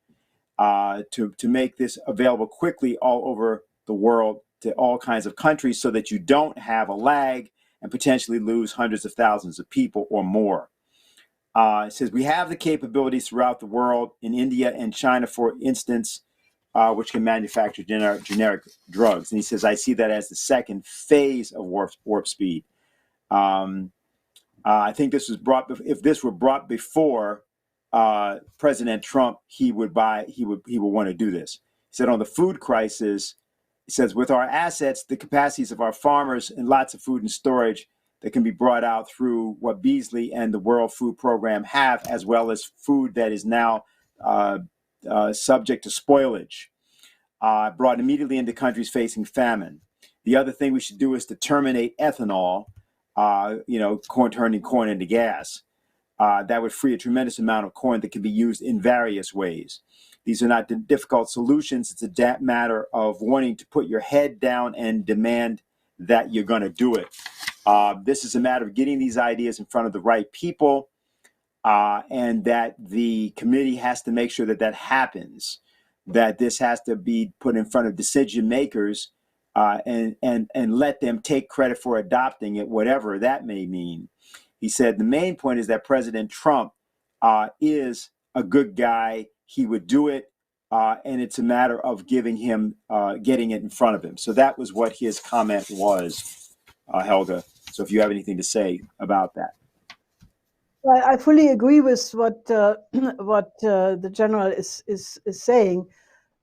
to make this available quickly all over the world to all kinds of countries so that you don't have a lag and potentially lose hundreds of thousands of people or more. It says we have the capabilities throughout the world, in India and China, for instance, which can manufacture generic drugs. And he says, I see that as the second phase of warp speed. I think this was if this were brought before President Trump, he would want to do this. He said on the food crisis, he says, with our assets, the capacities of our farmers, and lots of food and storage that can be brought out through what Beasley and the World Food Program have, as well as food that is now subject to spoilage, brought immediately into countries facing famine. The other thing we should do is to terminate ethanol, turning corn into gas. That would free a tremendous amount of corn that can be used in various ways. These are not difficult solutions. It's a matter of wanting to put your head down and demand that you're going to do it. This is a matter of getting these ideas in front of the right people, and that the committee has to make sure that that happens, that this has to be put in front of decision makers and let them take credit for adopting it, whatever that may mean. He said the main point is that President Trump is a good guy. He would do it, and it's a matter of getting it in front of him. So that was what his comment was, Helga. So if you have anything to say about that. I fully agree with what the general is saying.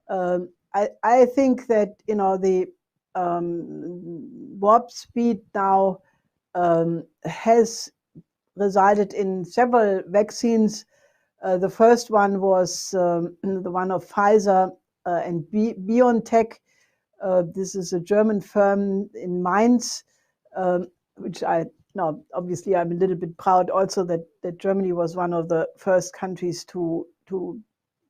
I think that the warp speed now has resulted in several vaccines. The first one was the one of Pfizer and BioNTech. This is a German firm in Mainz, which I obviously I'm a little bit proud also that Germany was one of the first countries to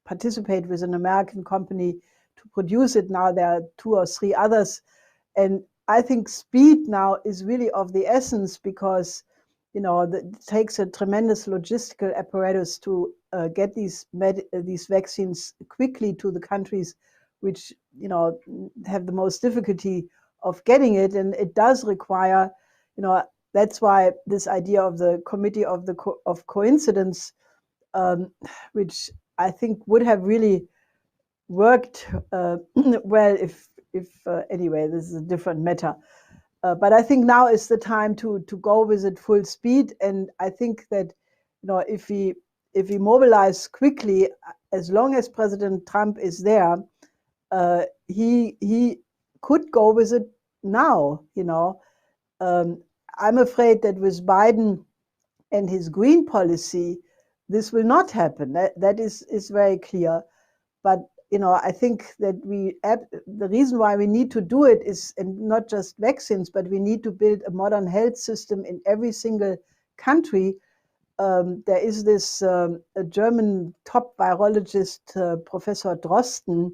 participate with an American company to produce it. Now there are 2 or 3 others. And I think speed now is really of the essence because, it takes a tremendous logistical apparatus to get these vaccines quickly to the countries which, have the most difficulty of getting it. And it does require, that's why this idea of the committee of coincidence, which I think would have really worked well if anyway, this is a different matter. But I think now is the time to go with it full speed. And I think that, if we mobilize quickly, as long as President Trump is there, he could go with it now. I'm afraid that with Biden and his green policy, this will not happen. That is very clear. But I think that the reason why we need to do it is, and not just vaccines, but we need to build a modern health system in every single country. There is this a German top virologist, Professor Drosten,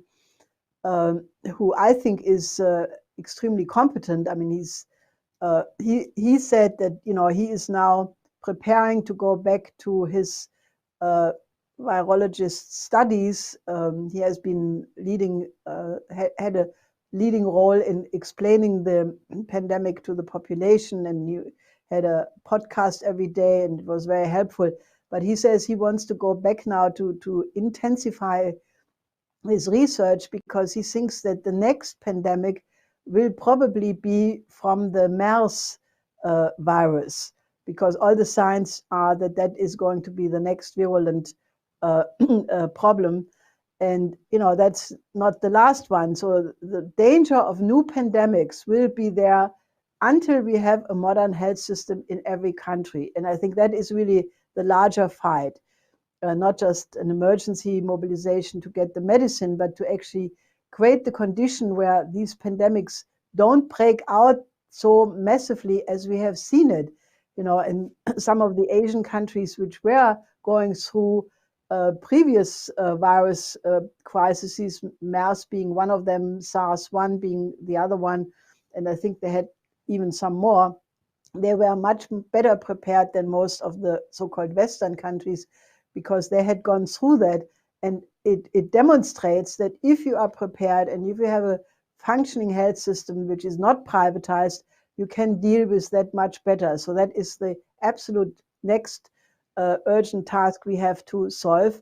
who I think is extremely competent. I mean, he said that he is now preparing to go back to his virologist studies. He has been had a leading role in explaining the pandemic to the population, and he had a podcast every day, and it was very helpful. But he says he wants to go back now to intensify his research because he thinks that the next pandemic will probably be from the MERS virus, because all the signs are that is going to be the next virulent problem. And that's not the last one. So the danger of new pandemics will be there until we have a modern health system in every country. And I think that is really the larger fight, not just an emergency mobilization to get the medicine, but to actually create the condition where these pandemics don't break out so massively as we have seen it. In some of the Asian countries which were going through previous virus crises, MERS being one of them, SARS-1 being the other one, and I think they had even some more. They were much better prepared than most of the so-called Western countries because they had gone through that. And it demonstrates that if you are prepared and if you have a functioning health system which is not privatized, you can deal with that much better. So that is the absolute next urgent task we have to solve.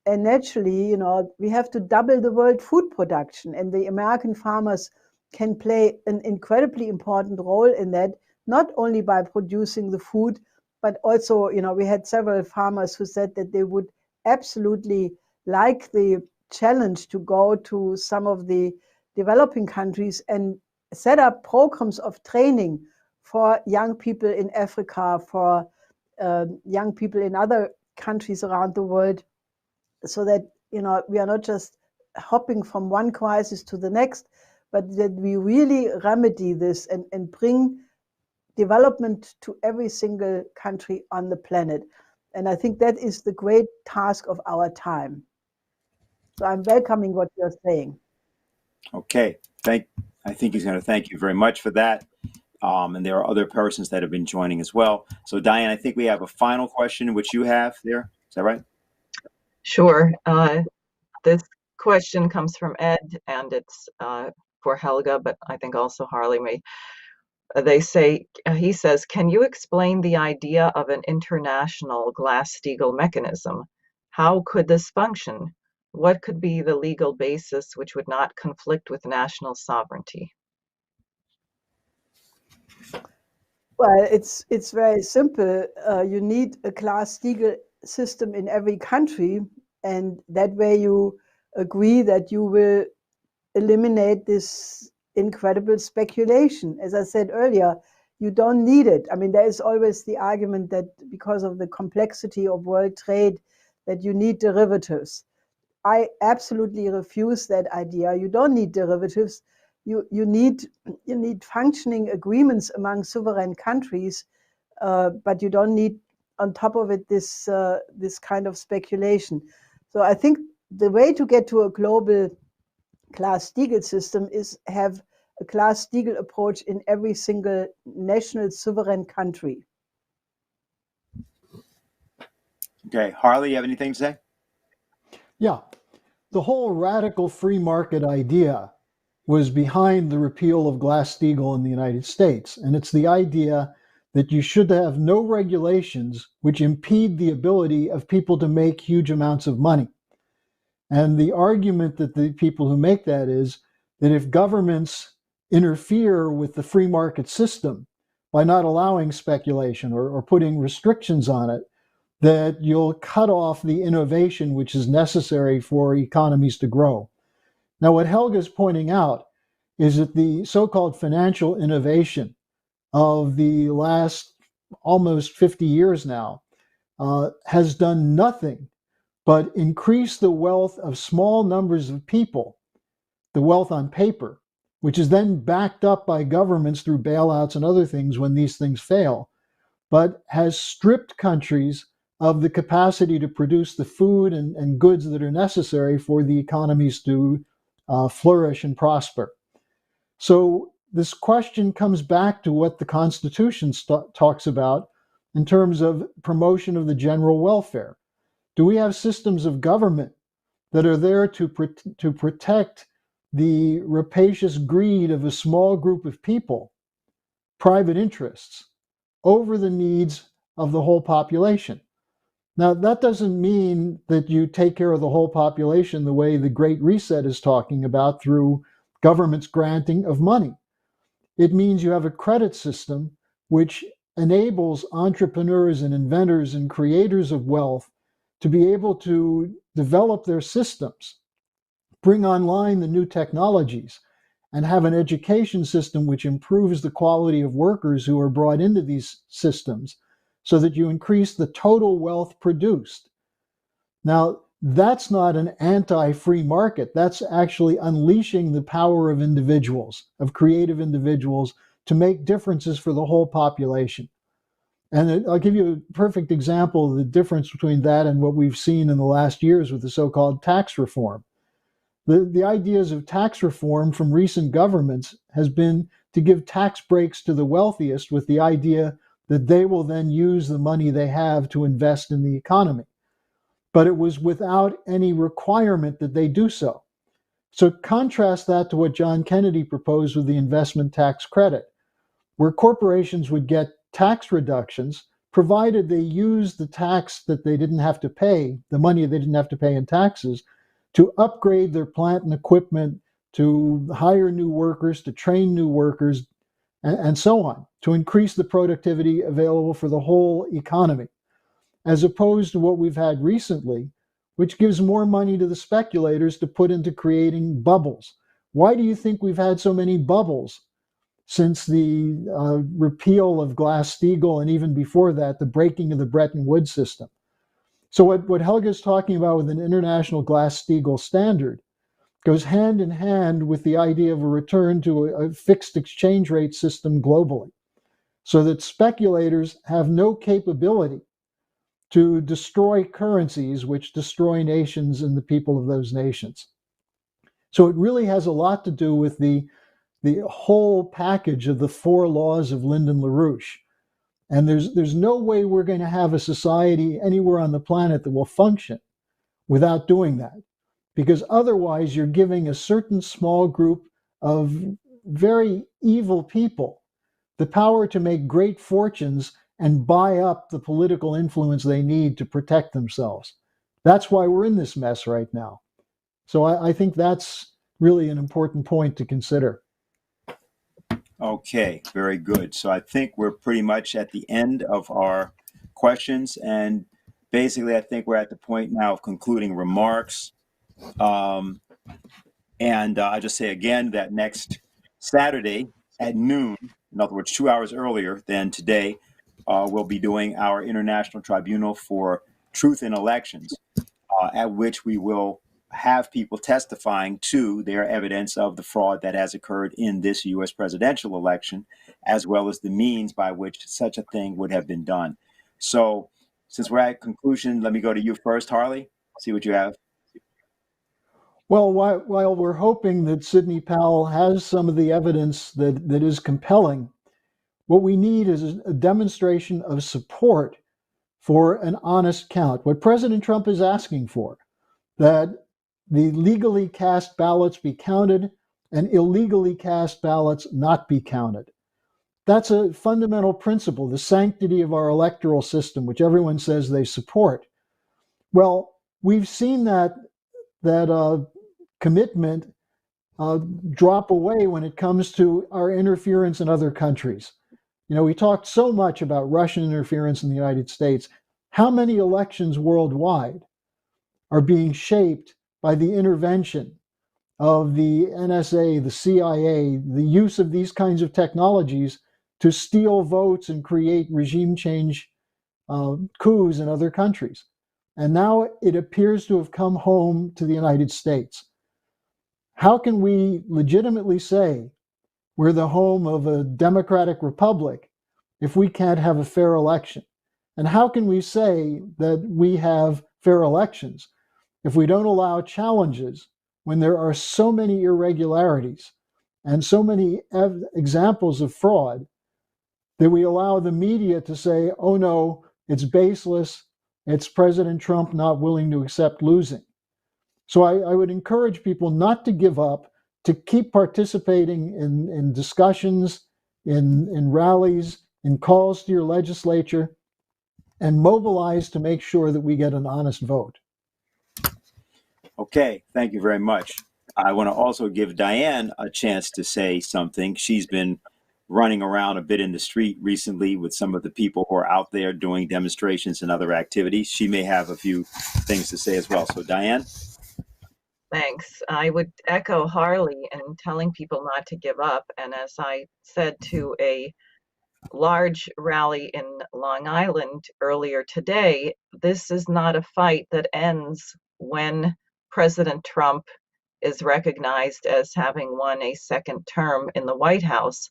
And naturally, we have to double the world food production, and the American farmers can play an incredibly important role in that, not only by producing the food, but also, we had several farmers who said that they would absolutely like the challenge to go to some of the developing countries and set up programs of training for young people in Africa, for young people in other countries around the world, so that we are not just hopping from one crisis to the next, but that we really remedy this and bring development to every single country on the planet. And I think that is the great task of our time. So I'm welcoming what you're saying. Okay, I think he's going to thank you very much for that. And there are other persons that have been joining as well. So Diane, I think we have a final question, which you have there. Is that right? Sure. This question comes from Ed, and it's for Helga, but I think also Harley may. He says, can you explain the idea of an international Glass-Steagall mechanism? How could this function? What could be the legal basis which would not conflict with national sovereignty? Well, it's very simple. You need a Glass-Steagall system in every country, and that way you agree that you will eliminate this incredible speculation. As I said earlier, you don't need it. I mean, there is always the argument that because of the complexity of world trade, that you need derivatives. I absolutely refuse that idea. You don't need derivatives. You need functioning agreements among sovereign countries but you don't need on top of it this this kind of speculation. So I think the way to get to a global Glass-Steagall system is have a Glass-Steagall approach in every single national sovereign country. Okay, Harley, you have anything to say? Yeah, the whole radical free market idea was behind the repeal of Glass-Steagall in the United States. And it's the idea that you should have no regulations which impede the ability of people to make huge amounts of money. And the argument that the people who make that is that if governments interfere with the free market system by not allowing speculation or putting restrictions on it, that you'll cut off the innovation which is necessary for economies to grow. Now, what Helga's pointing out is that the so-called financial innovation of the last almost 50 years now has done nothing but increase the wealth of small numbers of people, the wealth on paper, which is then backed up by governments through bailouts and other things when these things fail, but has stripped countries of the capacity to produce the food and goods that are necessary for the economies to flourish and prosper. So this question comes back to what the Constitution talks about in terms of promotion of the general welfare. Do we have systems of government that are there to protect the rapacious greed of a small group of people, private interests, over the needs of the whole population? Now, that doesn't mean that you take care of the whole population the way the Great Reset is talking about through government's granting of money. It means you have a credit system which enables entrepreneurs and inventors and creators of wealth to be able to develop their systems, bring online the new technologies, and have an education system which improves the quality of workers who are brought into these systems so that you increase the total wealth produced. Now, that's not an anti-free market. That's actually unleashing the power of individuals, of creative individuals, to make differences for the whole population. And I'll give you a perfect example of the difference between that and what we've seen in the last years with the so-called tax reform. The ideas of tax reform from recent governments has been to give tax breaks to the wealthiest with the idea that they will then use the money they have to invest in the economy. But it was without any requirement that they do so. So contrast that to what John Kennedy proposed with the investment tax credit, where corporations would get tax reductions provided they used the tax that they didn't have to pay, the money they didn't have to pay in taxes, to upgrade their plant and equipment, to hire new workers, to train new workers, and so on, to increase the productivity available for the whole economy, as opposed to what we've had recently, which gives more money to the speculators to put into creating bubbles. Why do you think we've had so many bubbles since the repeal of Glass-Steagall, and even before that, the breaking of the Bretton Woods system? So what Helga's talking about with an international Glass-Steagall standard goes hand in hand with the idea of a return to a fixed exchange rate system globally, so that speculators have no capability to destroy currencies which destroy nations and the people of those nations. So it really has a lot to do with the whole package of the 4 laws of Lyndon LaRouche. And there's no way we're going to have a society anywhere on the planet that will function without doing that. Because otherwise you're giving a certain small group of very evil people the power to make great fortunes and buy up the political influence they need to protect themselves. That's why we're in this mess right now. So I think that's really an important point to consider. Okay, very good. So I think we're pretty much at the end of our questions. And basically, I think we're at the point now of concluding remarks. I just say again that next Saturday at noon, in other words, 2 hours earlier than today, we'll be doing our International Tribunal for Truth in Elections, at which we will have people testifying to their evidence of the fraud that has occurred in this U.S. presidential election, as well as the means by which such a thing would have been done. So since we're at conclusion, let me go to you first, Harley, see what you have. Well, while we're hoping that Sidney Powell has some of the evidence that is compelling, what we need is a demonstration of support for an honest count. What President Trump is asking for, that the legally cast ballots be counted and illegally cast ballots not be counted. That's a fundamental principle, the sanctity of our electoral system, which everyone says they support. Well, we've seen that commitment drop away when it comes to our interference in other countries. You know, we talked so much about Russian interference in the United States. How many elections worldwide are being shaped by the intervention of the NSA, the CIA, the use of these kinds of technologies to steal votes and create regime change coups in other countries? And now it appears to have come home to the United States. How can we legitimately say we're the home of a democratic republic if we can't have a fair election? And how can we say that we have fair elections if we don't allow challenges when there are so many irregularities and so many examples of fraud that we allow the media to say, oh no, it's baseless, it's President Trump not willing to accept losing? So I would encourage people not to give up, to keep participating in discussions, in rallies, in calls to your legislature, and mobilize to make sure that we get an honest vote. Okay, thank you very much. I want to also give Diane a chance to say something. She's been running around a bit in the street recently with some of the people who are out there doing demonstrations and other activities. She may have a few things to say as well. So Diane? Thanks. I would echo Harley in telling people not to give up. And as I said to a large rally in Long Island earlier today, this is not a fight that ends when President Trump is recognized as having won a second term in the White House,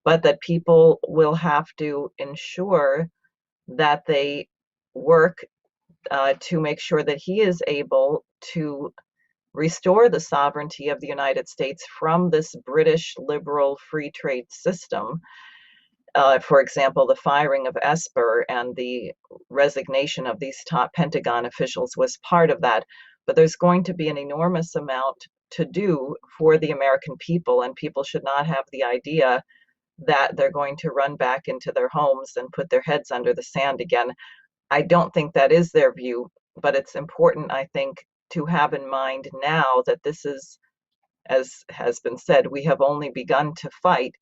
but that people will have to ensure that they work to make sure that he is able to restore the sovereignty of the United States from this British liberal free trade system. For example, the firing of Esper and the resignation of these top Pentagon officials was part of that. But there's going to be an enormous amount to do for the American people, and people should not have the idea that they're going to run back into their homes and put their heads under the sand again. I don't think that is their view, but it's important, I think, to have in mind now that this is, as has been said, we have only begun to fight.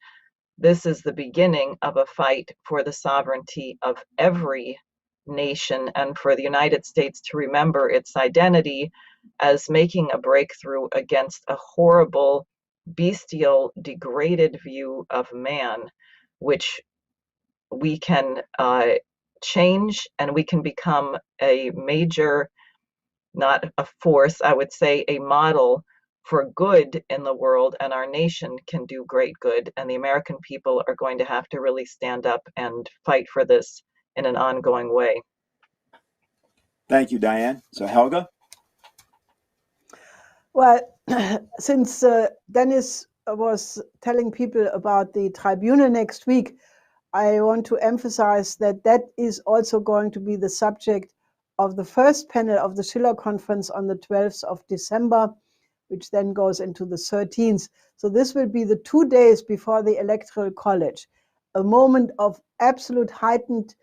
This is the beginning of a fight for the sovereignty of every nation and for the United States to remember its identity as making a breakthrough against a horrible, bestial, degraded view of man, which we can change, and we can become a major, not a force, I would say a model for good in the world, and our nation can do great good. And the American people are going to have to really stand up and fight for this in an ongoing way. Thank you, Diane. So Helga? Well, since Dennis was telling people about the tribunal next week, I want to emphasize that that is also going to be the subject of the first panel of the Schiller Conference on the 12th of December, which then goes into the 13th. So this will be the 2 days before the Electoral College, a moment of absolute heightened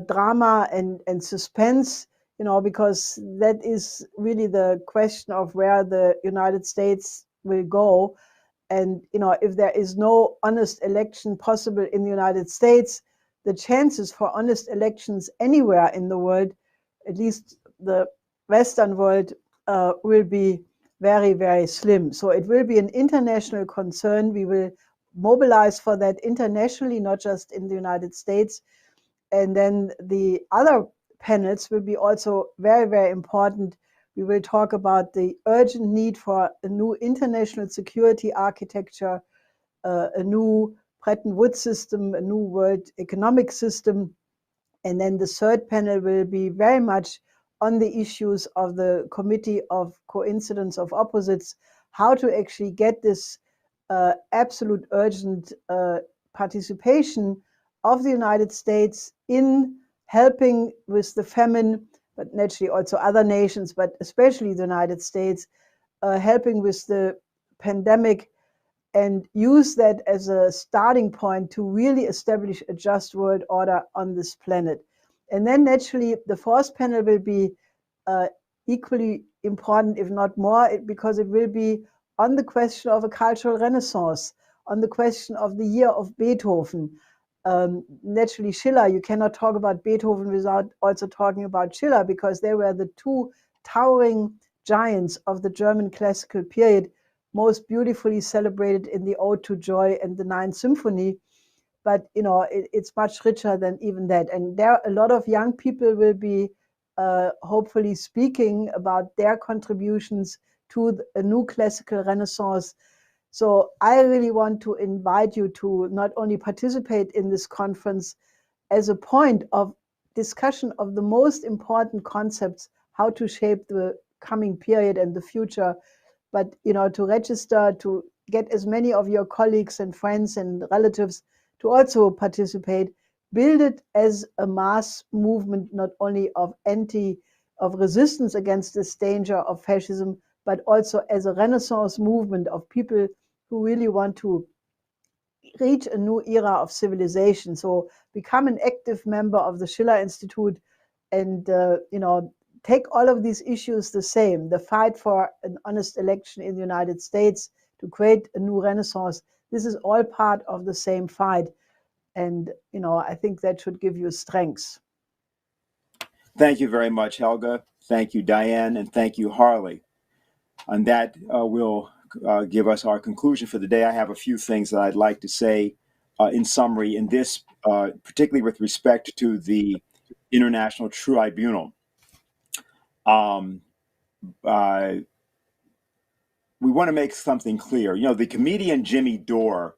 drama and suspense, you know, because that is really the question of where the United States will go. And, you know, if there is no honest election possible in the United States, the chances for honest elections anywhere in the world, at least the Western world, will be very, very slim. So it will be an international concern. We will mobilize for that internationally, not just in the United States. And then the other panels will be also very, very important We will talk about the urgent need for a new international security architecture, a new Bretton Woods system, a new world economic system. And then the third panel will be very much on the issues of the Committee of Coincidence of Opposites, how to actually get this absolute urgent participation of the United States in helping with the famine, but naturally also other nations, but especially the United States, helping with the pandemic, and use that as a starting point to really establish a just world order on this planet. And then naturally, the fourth panel will be equally important, if not more, because it will be on the question of a cultural renaissance, on the question of the year of Beethoven. Naturally, Schiller, you cannot talk about Beethoven without also talking about Schiller, because they were the two towering giants of the German classical period, most beautifully celebrated in the Ode to Joy and the Ninth Symphony. But it's much richer than even that. And there a lot of young people will be hopefully speaking about their contributions to a new classical renaissance. So I really want to invite you to not only participate in this conference as a point of discussion of the most important concepts, how to shape the coming period and the future, but to register, to get as many of your colleagues and friends and relatives to also participate, build it as a mass movement, not only of resistance against this danger of fascism, but also as a Renaissance movement of people who really want to reach a new era of civilization. So become an active member of the Schiller Institute, and take all of these issues the same, the fight for an honest election in the United States, to create a new renaissance. This is all part of the same fight. And, I think that should give you strength. Thank you very much, Helga. Thank you, Diane, and thank you, Harley. And that will give us our conclusion for the day. I have a few things that I'd like to say in summary in this, particularly with respect to the International Tribunal. We want to make something clear. The comedian Jimmy Dore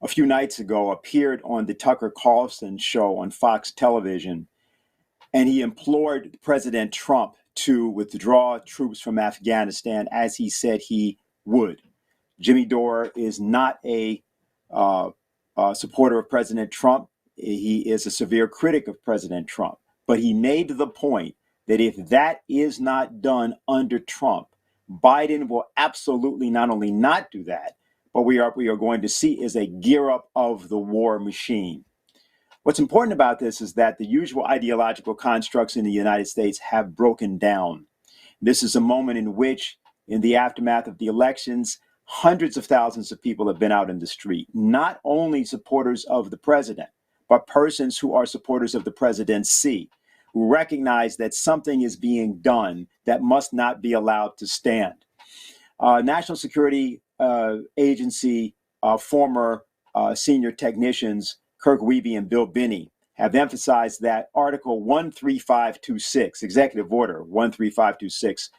a few nights ago appeared on the Tucker Carlson show on Fox television, and he implored President Trump to withdraw troops from Afghanistan, as he said he would. Jimmy Dore is not a supporter of President Trump. He is a severe critic of President Trump. But he made the point that if that is not done under Trump, Biden will absolutely not only not do that, but we are going to see is a gear up of the war machine. What's important about this is that the usual ideological constructs in the United States have broken down. This is a moment in which, in the aftermath of the elections, hundreds of thousands of people have been out in the street, not only supporters of the president, but persons who are supporters of the presidency, who recognize that something is being done that must not be allowed to stand. National Security Agency former senior technicians Kirk Wiebe and Bill Binney have emphasized that Article 13526, Executive Order 13526,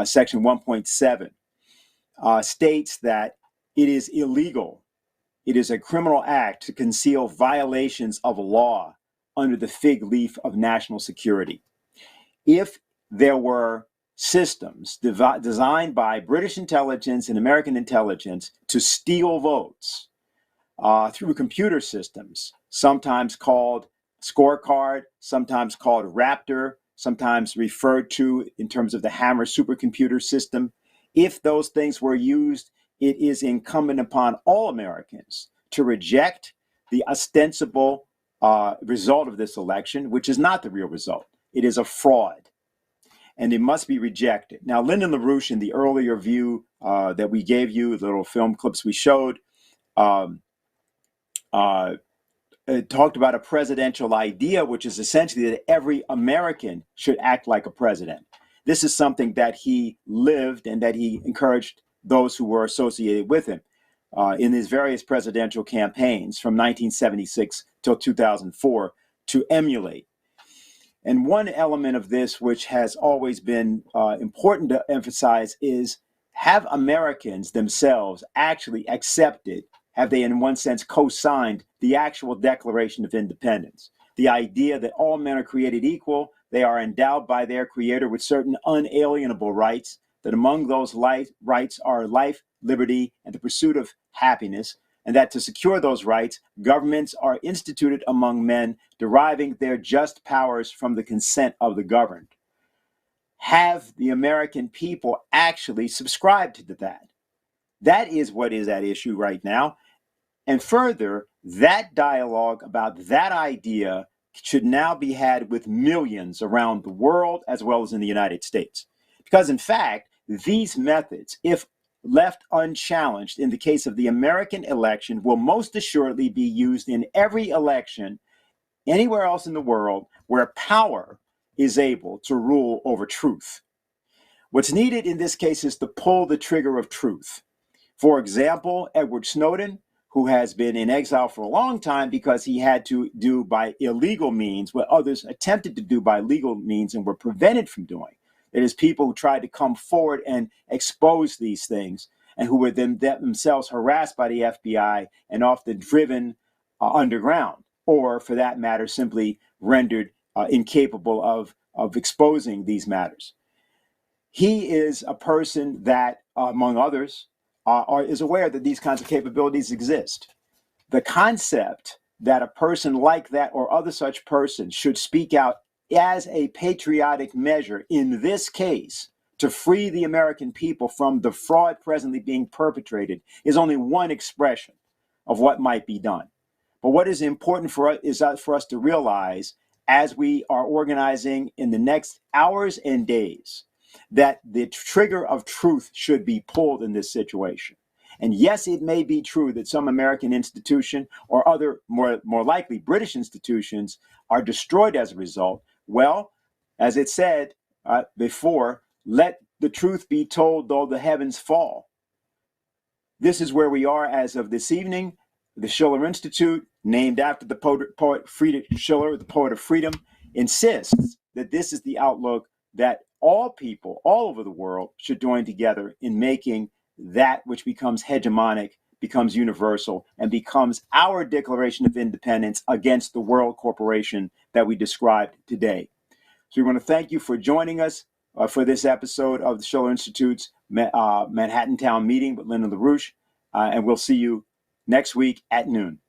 Section 1.7, states that it is illegal, it is a criminal act to conceal violations of law under the fig leaf of national security. If there were systems designed by British intelligence and American intelligence to steal votes through computer systems, sometimes called Scorecard, sometimes called Raptor, sometimes referred to in terms of the Hammer supercomputer system. If those things were used, it is incumbent upon all Americans to reject the ostensible result of this election, which is not the real result. It is a fraud, and it must be rejected. Now, Lyndon LaRouche, in the earlier view that we gave you, the little film clips we showed, talked about a presidential idea, which is essentially that every American should act like a president. This is something that he lived and that he encouraged those who were associated with him in his various presidential campaigns from 1976 till 2004 to emulate. And one element of this, which has always been important to emphasize, is have Americans themselves actually accepted, have they in one sense co-signed the actual Declaration of Independence? The idea that all men are created equal, they are endowed by their creator with certain unalienable rights, that among those rights are life, liberty, and the pursuit of happiness, and that to secure those rights, governments are instituted among men, deriving their just powers from the consent of the governed. Have the American people actually subscribed to that? That is what is at issue right now. And further, that dialogue about that idea should now be had with millions around the world as well as in the United States. Because in fact, these methods, if left unchallenged in the case of the American election, will most assuredly be used in every election anywhere else in the world where power is able to rule over truth. What's needed in this case is to pull the trigger of truth. For example, Edward Snowden, who has been in exile for a long time because he had to do by illegal means what others attempted to do by legal means and were prevented from doing. It is people who tried to come forward and expose these things and who were themselves harassed by the FBI and often driven underground, or for that matter, simply rendered incapable of exposing these matters. He is a person that, among others, is aware that these kinds of capabilities exist. The concept that a person like that or other such person should speak out as a patriotic measure in this case to free the American people from the fraud presently being perpetrated is only one expression of what might be done. But what is important for us is for us to realize as we are organizing in the next hours and days that the trigger of truth should be pulled in this situation. And yes, it may be true that some American institution or other, more likely British institutions are destroyed as a result. Well, as it said before, let the truth be told though the heavens fall. This is where we are as of this evening. The Schiller Institute, named after the poet Friedrich Schiller, the poet of freedom, insists that this is the outlook that all people all over the world should join together in making that which becomes hegemonic, becomes universal, and becomes our Declaration of Independence against the world corporation that we described today. So we want to thank you for joining us for this episode of the Schiller Institute's Manhattan Town meeting with Lyndon LaRouche, and we'll see you next week at noon.